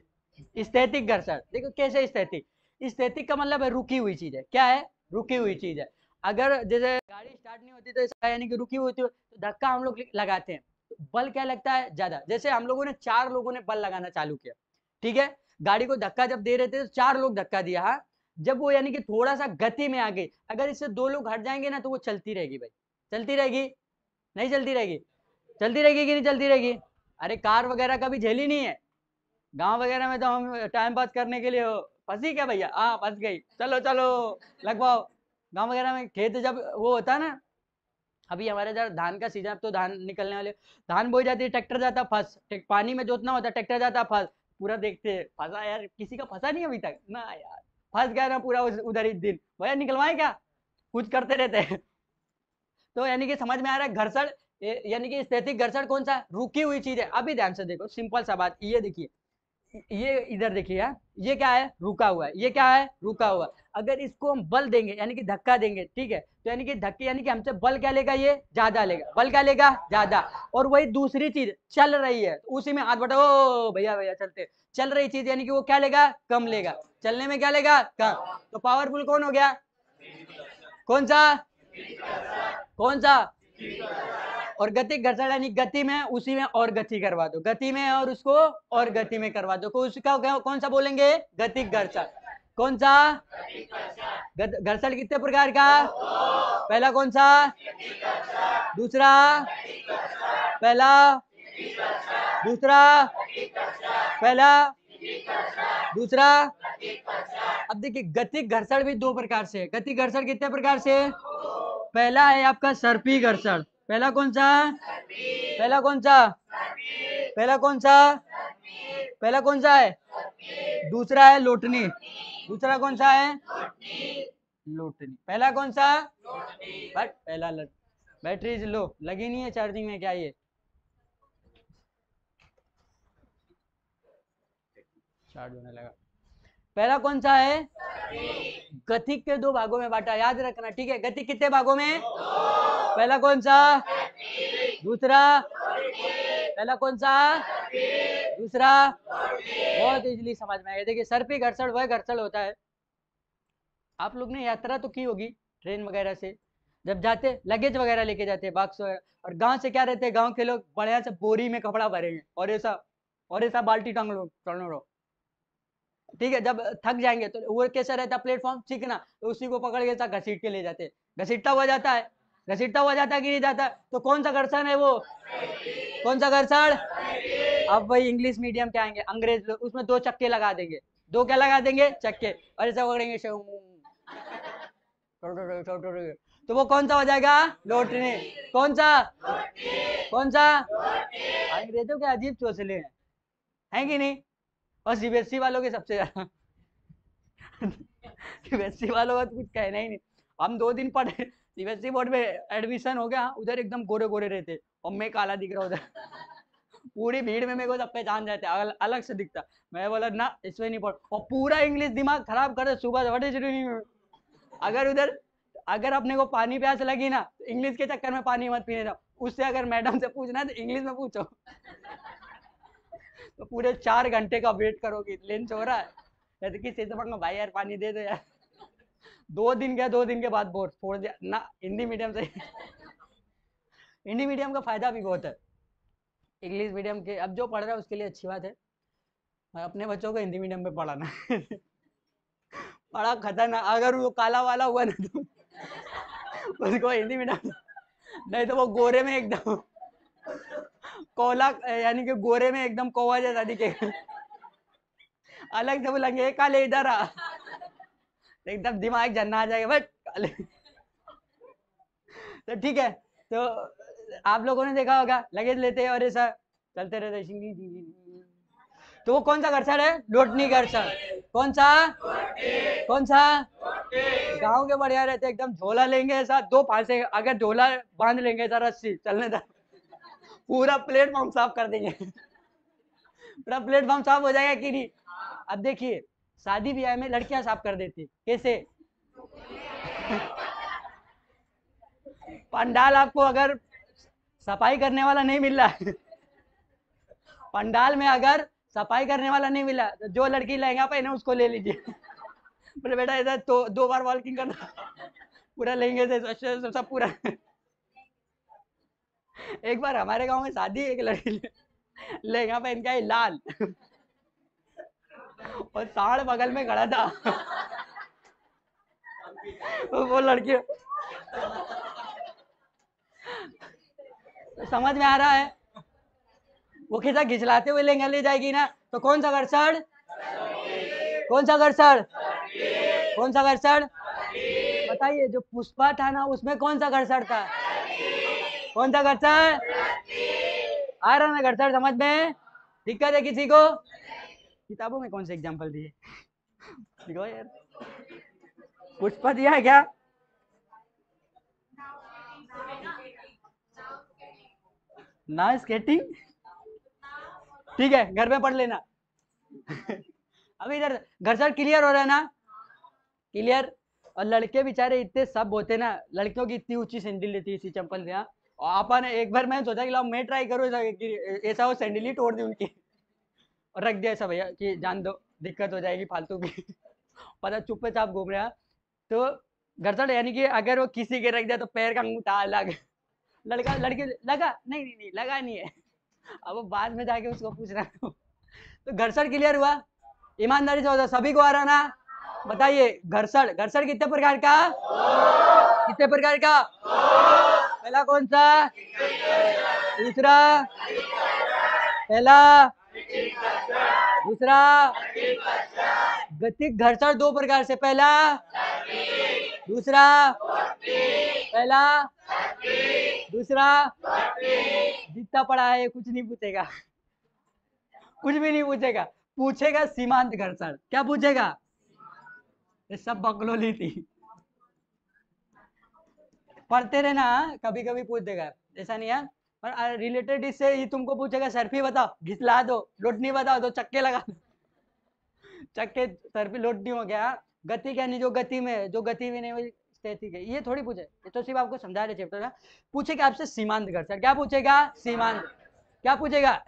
स्थैतिक घर्षण। देखो कैसे स्थैतिक, स्थैतिक का मतलब है रुकी हुई चीज है। क्या है? रुकी हुई चीज है। अगर जैसे गाड़ी स्टार्ट नहीं होती तो ऐसा यानी कि रुकी हुई होती है, तो धक्का हम लोग लगाते हैं, तो बल क्या लगता है? ज्यादा। जैसे हम लोगों ने 4 लोगों ने बल लगाना चालू किया, ठीक है, गाड़ी को धक्का जब दे रहे थे तो 4 लोग धक्का दिया, हाँ। जब वो यानी कि थोड़ा सा गति में आ गई, अगर इससे 2 लोग हट जाएंगे ना तो वो चलती रहेगी भाई, चलती रहेगी, नहीं चलती रहेगी, चलती रहेगी कि नहीं चलती रहेगी। अरे कार वगैरह का भी झेल ही नहीं है, गांव वगैरह में तो हम टाइम पास करने के लिए फंसी क्या भैया, हाँ फंस गई, चलो चलो लगवाओ। गांव वगैरह में खेत जब वो होता है ना, अभी हमारे इधर धान का सीजन, अब तो धान निकलने वाले, धान बोई जाती है, ट्रैक्टर जाता फंस, पानी में जोतना होता है, ट्रैक्टर जाता फंस, पूरा देखते हैं, फंसा यार, किसी का फंसा नहीं अभी तक ना यार, फंस गया ना पूरा उधर ही दिन, भैया निकलवाए क्या, कुछ करते रहते हैं। तो यानी कि समझ में आ रहा है घर्षण, यानी कि स्थैतिक घर्षण कौन सा है, रुकी हुई चीज है। अभी ध्यान से देखो, सिंपल सा बात, ये देखिए, ये इधर देखिए यार, ये क्या है, रुका हुआ है, ये क्या है, रुका हुआ। अगर इसको हम बल देंगे यानी कि धक्का देंगे, ठीक है, तो यानी कि धक्के यानी कि हमसे बल क्या लेगा, ये ज्यादा लेगा, बल क्या लेगा, ज्यादा। और वही दूसरी चीज चल रही है, उसी में हाथ बटा, ओ भैया भैया चलते, चल रही चीज यानी कि वो क्या लेगा, कम लेगा, चलने में क्या लेगा, कम। तो पावरफुल कौन हो गया, कौन सा, कौन सा, और गति घर्षण यानी गति में उसी में और गति करवा दो, गति में और उसको और गति में करवा दो, उसका कौन सा बोलेंगे, गतिक घर्षण। कौन सा, घर्षण कितने प्रकार का, पहला कौन सा, दूसरा, पहला, दूसरा, पहला, दूसरा। अब देखिए गतिक घर्षण भी 2 प्रकार से है, गतिक घर्षण कितने प्रकार से, पहला है आपका सर्पी घर्षण, पहला कौन सा, पहला कौन सा, पहला कौन सा, पहला कौन सा है, दूसरा है लोटनी, दूसरा कौन सा है, लोटनी, पहला कौन सा, बट पहला बैटरी इज लो, लगी नहीं है चार्जिंग में क्या, ये चार्ज होने लगा। पहला कौन सा है, गतिक के 2 भागों में बांटा, याद रखना, ठीक है, गतिक कितने भागों में, पहला कौन सा, दूसरा, पहला कौन सा, दूसरा, बहुत इजीली समझ में आएगा। देखिए सर्पी घर्षण वह घर्षण होता है, आप लोग ने यात्रा तो की होगी ट्रेन वगैरह से, जब जाते लगेज वगैरह लेके जाते हैं, बॉक्स वगैरह, और गांव से क्या रहते हैं, गांव के लोग बढ़िया से बोरी में कपड़ा भरेंगे और ऐसा बाल्टी टांग लो, ठीक है, जब थक जाएंगे तो वो कैसा रहता है, प्लेटफॉर्म चिकना, तो उसी को पकड़ के ऐसा घसीट के ले जाते हैं, घसीटता हुआ जाता है, घसीटता हुआ जाता है कि नहीं जाता, तो कौन सा घर्षण है वो, कौन सा घर्षण। अब वही इंग्लिश मीडियम के आएंगे अंग्रेज लोग, उसमें 2 चक्के लगा देंगे, 2 क्या लगा देंगे, चक्के, और ऐसा पकड़ेंगे, तो वो कौन सा हो जाएगा, लोटने, कौन सा, कौन सा, अंग्रेजों के अजीब चोचले हैं कि नहीं, और सीबीएसई वालों के सबसे ज्यादा, सीबीएसई वालों का तो कुछ कहना ही नहीं। हम 2 दिन पढ़े सीबीएसई बोर्ड में, एडमिशन हो गया, उधर एकदम गोरे गोरे रहते और मैं काला दिख रहा उधर, पूरी भीड़ में मेरे को सब पहचान जाते, अलग से दिखता, मैं बोला ना इसमें नहीं पढ़, और पूरा इंग्लिश दिमाग खराब कर दे, सुबह अगर उधर, अगर अपने को पानी प्यास लगी ना, तो इंग्लिश के चक्कर में पानी मत पीने जाओ, उससे अगर मैडम से पूछना है तो इंग्लिश में पूछो। तो पूरे 4 घंटे का वेट करोगे, लंच हो रहा है, तो किसी से पढ़ना, भाई यार पानी दे दो यार, 2 दिन गया, 2 दिन के बाद बोर्ड छोड़ दिया ना, हिंदी मीडियम से। हिंदी मीडियम का फायदा भी बहुत है, इंग्लिश मीडियम के अब जो पढ़ रहा है उसके लिए अच्छी बात है, अपने बच्चों को हिंदी मीडियम में पढ़ाना। बड़ा खतरनाक, अगर वो काला वाला हुआ ना तो उसको हिंदी मीडियम, नहीं तो वो गोरे में एकदम कोला, यानी कि गोरे में एकदम कौवा जैसा दिखेगा, अलग से बोलेंगे काले इधर आ, एकदम दिमाग झन्ना आ जाएगा, बट काले। तो ठीक है, तो आप लोगों ने देखा होगा लगेज लेते हैं और ऐसा चलते रहते, तो वो कौन सा घर्षण है, लोटनी घर्षण, कौन सा, कौन सा, गांव के बढ़िया रहते एकदम, झोला लेंगे ऐसा 2 फांसे, अगर झोला बांध लेंगे ऐसा रस्सी चलने तक, पूरा प्लेटफॉर्म साफ कर देंगे, पूरा प्लेटफॉर्म साफ हो जाएगा कि नहीं। अब देखिए शादी ब्याह में लड़कियां साफ कर देती, कैसे, पंडाल आपको अगर सफाई करने वाला नहीं मिल रहा है, पंडाल में अगर सफाई करने वाला नहीं मिला, तो जो लड़की लहंगा पहने उसको ले लीजिए, बोले बेटा इधर तो 2 बार वॉकिंग करना, पूरा लहंगे से सब पूरा। एक बार हमारे गांव में शादी, एक लड़की लहंगा पहन के आई लाल, और सांड बगल में खड़ा था। वो लड़की समझ में आ रहा है? वो खिंचा खिंचलाते हुए ले जाएगी ना, तो कौन सा घर्षण? कौन सा घर्षण? कौन सा घर्षण? बताइए, जो पुष्पा था ना उसमें कौन सा घर्षण था? कौन सा घर्षण? आ रहा ना घर्षण समझ में? दिक्कत है किसी को? किताबों में कौन से एग्जाम्पल दिए? दिखाओ यार, पुष्पा दिया है क्या? ना स्केटिंग, ठीक है घर में पढ़ लेना। अभी इधर घर्षण क्लियर हो रहा है ना? क्लियर। और लड़के बेचारे इतने सब होते ना, लड़कियों की इतनी ऊंची सैंडल लेती है, इसी चंपल से। हाँ, और आपा ने एक बार मैं सोचा कि लाओ मैं ट्राई करूँ ऐसा वो सैंडल ही तोड़ दी उनकी और रख दिया ऐसा, भैया कि जान दो दिक्कत हो जाएगी फालतू की। पता चुपचाप घूम रहा। तो घर्षण यानी कि अगर वो किसी के रख दिया तो पैर का अंगूठा अलग, लड़का लड़के लगा नहीं नहीं नहीं लगा नहीं है, अब वो बाद में जाके उसको पूछ रहा है। तो घर्षण क्लियर हुआ? ईमानदारी से होता सभी को आ रहा ना? बताइए घर्षण, घर्षण कितने प्रकार का? कितने प्रकार का? पहला कौन सा? दूसरा? पहला? दूसरा? गतिक घर्षण दो प्रकार से, पहला? दूसरा? पहला? दूसरा? जितना पढ़ा है कुछ नहीं पूछेगा, कुछ भी नहीं पूछेगा। पूछेगा सीमांत घर्षण। क्या पूछेगा? ये सब बकलोली थी, पढ़ते रहना, कभी कभी पूछ देगा, ऐसा नहीं है। और रिलेटेड इससे ही तुमको पूछेगा सर्फी बताओ, घिसला दो, लोटनी बताओ तो चक्के लगा दो। चक्के सर्फी लोटनी हो गया। गति क्या नहीं, जो गति में है, जो गति में नहीं वही स्थिति है, ये थोड़ी पूछे, ये तो सिर्फ आपको समझा रहे चैप्टर ना। पूछेगा आपसे सीमांत घर्षण। क्या पूछेगा? सीमांत। क्या पूछेगा?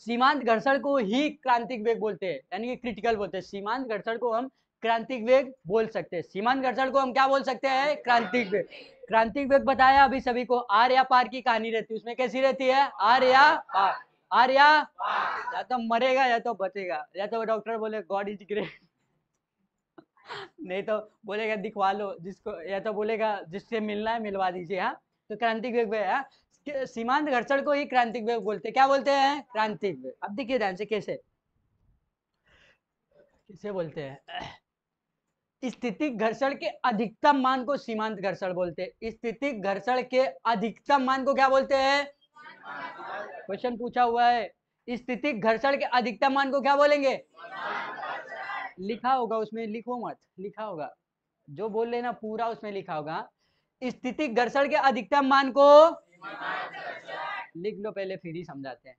सीमांत घर्षण को ही क्रांतिक वेग बोलते हैं, यानी कि क्रिटिकल बोलते हैं। सीमांत घर्षण को हम क्रांतिक वेग बोल सकते हैं। सीमांत घर्षण को हम क्या बोल सकते हैं? क्रांतिक वेग। क्रांतिक वेग बताया अभी सभी को, आर या पार की कहानी रहती है, उसमें कैसी रहती है? आर या पार। आर या तो मरेगा या तो बचेगा, या तो डॉक्टर बोले गॉड इज ग्रेट, नहीं तो बोलेगा दिखवा लो जिसको, या तो बोलेगा जिससे मिलना है मिलवा दीजिए। हाँ, तो क्रांतिक वेग है। सीमांत घर्षण को ही क्रांतिक वेग बोलते हैं। क्या बोलते हैं? क्रांतिक वेग। अब देखिए ध्यान से कैसे किसे बोलते हैं। स्थितिक घर्षण के अधिकतम मान को सीमांत घर्षण बोलते हैं। स्थितिक घर्षण के अधिकतम मान को क्या बोलते हैं? क्वेश्चन पूछा हुआ है, स्थितिक घर्षण के अधिकतम मान को क्या बोलेंगे? लिखा होगा उसमें, लिखो मत, लिखा होगा जो बोल लेना पूरा उसमें लिखा होगा। स्थितिक घर्षण के अधिकतम मान को लिख लो पहले, फिर ही समझाते हैं।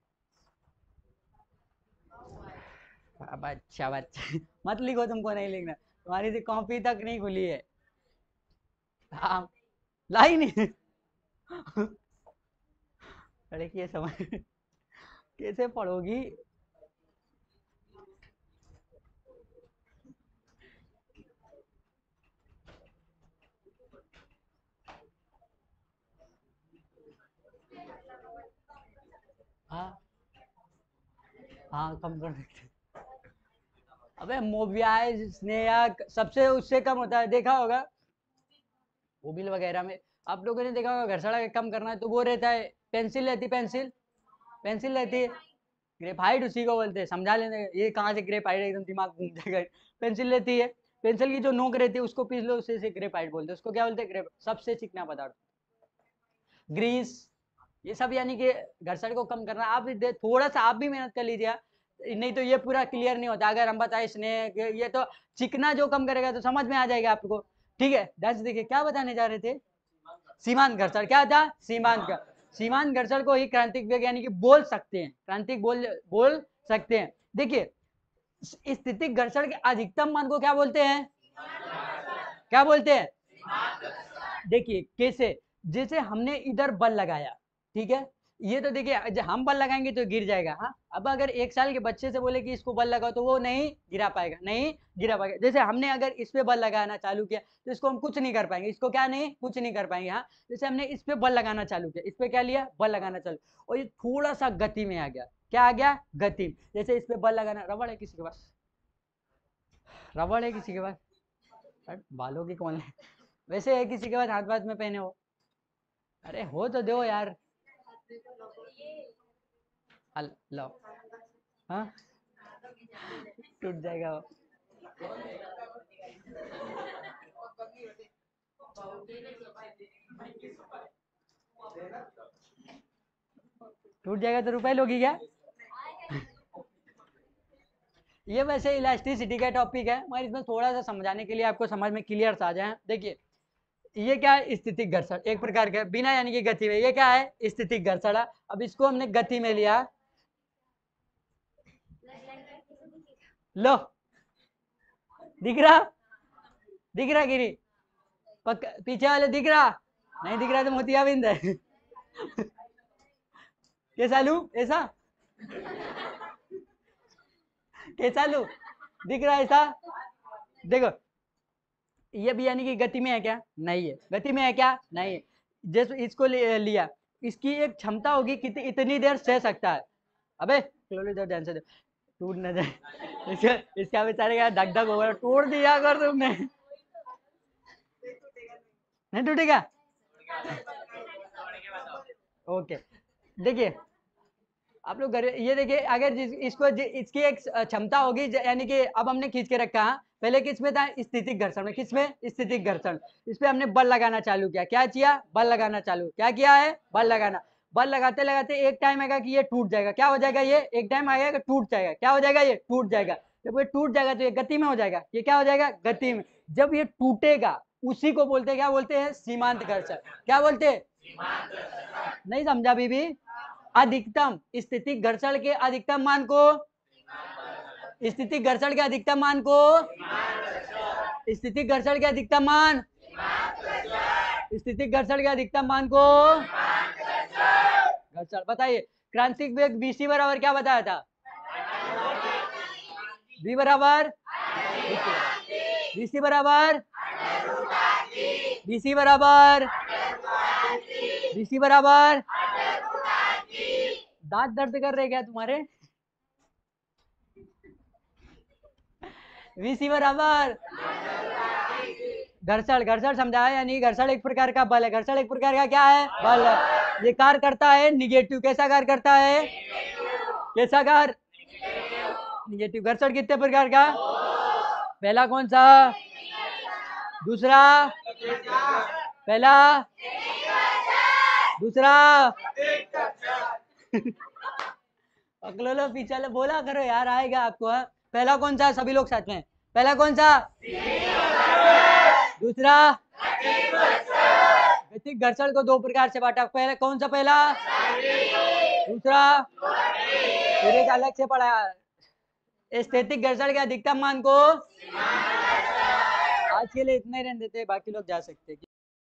अब अच्छा बच्चा मत लिखो, तुमको नहीं लिखना, तुम्हारी तो कॉपी तक नहीं खुली है। हाँ, लाई नहीं। लड़की समझ कैसे पढ़ोगी? हाँ हाँ, कम कर सकते। अबे मोबियाई, स्नेहा सबसे उससे कम होता है, देखा होगा मोबिल वगैरह में। आप लोगों ने देखा होगा घर्षण कम करना है तो वो रहता है, पेंसिल रहती, पेंसिल, पेंसिल रहती है। ग्रेफाइट उसी को बोलते हैं, समझा लेने, ये कहाँ से ग्रेफाइट, एकदम दिमाग घूम जाएगा। पेंसिल रहती है, पेंसिल की जो नोक रहती है उसको पीस लो, उसे से ग्रेफाइट बोलते हैं। उसको क्या बोलते हैं? ग्रेफ, सबसे चिकना पदार्थ। ग्रीस, ये सब यानी कि घर्षण को कम करना। आप थोड़ा सा आप भी मेहनत कर लीजिए, नहीं तो ये पूरा क्लियर नहीं होता। अगर हम बताए स्नेह, ये तो चिकना जो कम करेगा तो समझ में आ जाएगा आपको। ठीक है, ध्यान देखिए क्या बताने जा रहे थे। सीमांत घर्षण क्या था? सीमांत घर्षण को ही क्रांतिक वेग यानी कि बोल सकते हैं, क्रांतिक बोल सकते हैं। देखिए स्थितिक घर्षण के अधिकतम मान को क्या बोलते हैं? क्या बोलते हैं? देखिए कैसे, जैसे हमने इधर बल लगाया, ठीक है, ये तो देखिए जब हम बल लगाएंगे तो गिर जाएगा। हाँ, अब अगर 1 साल के बच्चे से बोले कि इसको बल लगाओ तो वो नहीं गिरा पाएगा, नहीं गिरा पाएगा। जैसे हमने अगर इस पे बल लगाना चालू किया तो इसको हम कुछ नहीं कर पाएंगे, इसको क्या नहीं, कुछ नहीं कर पाएंगे। हाँ, जैसे हमने इस पे बल लगाना चालू किया, इस पे क्या लिया, बल लगाना चालू, और ये थोड़ा सा गति में आ गया। क्या आ गया? गति। जैसे इस पे बल लगाना, रबड़ है किसी के पास? रबड़ है किसी के पास, बट बालों की कौन है, वैसे है किसी के पास हाथ में पहने हो, अरे हो तो दो यार, लो, हाँ टूट जाएगा वो। टूट जाएगा तो रुपए लोगी क्या? ये वैसे इलास्टिसिटी का टॉपिक है, मगर इसमें थोड़ा सा समझाने के लिए आपको समझ में क्लियर आ जाए। देखिए ये क्या है, स्थितिक घर्षण एक प्रकार का बिना यानी कि गति में, ये क्या है स्थितिक घर्षण। अब इसको हमने गति में लिया, लो दिख रहा, दिख रहा गिरी, पीछे वाले दिख रहा, नहीं दिख रहा तो मोतियाबिंद है। कैसा लू ऐसा, कैसा लू, दिख रहा है ऐसा, देखो ये भी यानी कि गति में है क्या, नहीं है, गति में है क्या, नहीं है। जैसे इसको लिया, इसकी एक क्षमता होगी कितनी, इतनी देर सह सकता है। अबे ध्यान से टूट न जाए, इसका बेचारे का धक धक होगा, तोड़ दिया अगर तुमने, नहीं टूटेगा, ओके। देखिए आप लोग ये देखिए, अगर इसकी एक क्षमता होगी, यानी कि अब हमने खींच के रखा, पहले किस में था, स्थितिक घर्षण में, किस में, स्थितिक घर्षण। इस पे हमने बल लगाना चालू किया, क्या किया, बल लगाना चालू, क्या किया है, बल लगाना। बल लगाते लगाते एक टाइम आएगा कि ये टूट जाएगा, क्या हो जाएगा, ये एक टाइम आएगा कि टूट जाएगा, क्या हो जाएगा, ये टूट जाएगा। जब ये टूट जाएगा तो ये गति में हो जाएगा, ये क्या हो जाएगा, गति में। जब ये टूटेगा उसी को बोलते हैं, क्या बोलते हैं, सीमांत घर्षण। क्या बोलते हैं, नहीं समझा बीबी, अधिकतम स्थितिक घर्षण के अधिकतम मान को, स्थितिक घर्षण के अधिकतम मान को, स्थितिक घर्षण के अधिकतम मान, स्थितिक घर्षण के अधिकतम मान को घर्षण। बताइए क्रांतिक वेग बीसी बराबर क्या बताया था, बी बराबर, बीसी बराबर, बीसी बराबर, बीसी बराबर, दांत दर्द कर रहे क्या तुम्हारे, वीसी बराबर घर्षण, घर्षण समझाया, यानी घर्षण एक प्रकार का बल है, घर्षण एक प्रकार का क्या है, बल है। ये कार्य करता है निगेटिव, कैसा कार्य करता है, कैसा कार्य, निगेटिव। घर्षण कितने प्रकार का, पहला कौन सा, दूसरा, पहला, दूसरा, अकलोलो पीछे बोला करो यार, आएगा आपको। पहला कौन सा, सभी लोग साथ में, पहला कौन सा, दूसरा, गतिक घर्षण को दो प्रकार से बांटा, पहले कौन सा, पहला, दूसरा, फिर एक अलग से पढ़ा, स्थैतिक घर्षण के अधिकतम मान को। आज के लिए इतने रहने देते, बाकी लोग जा सकते हैं।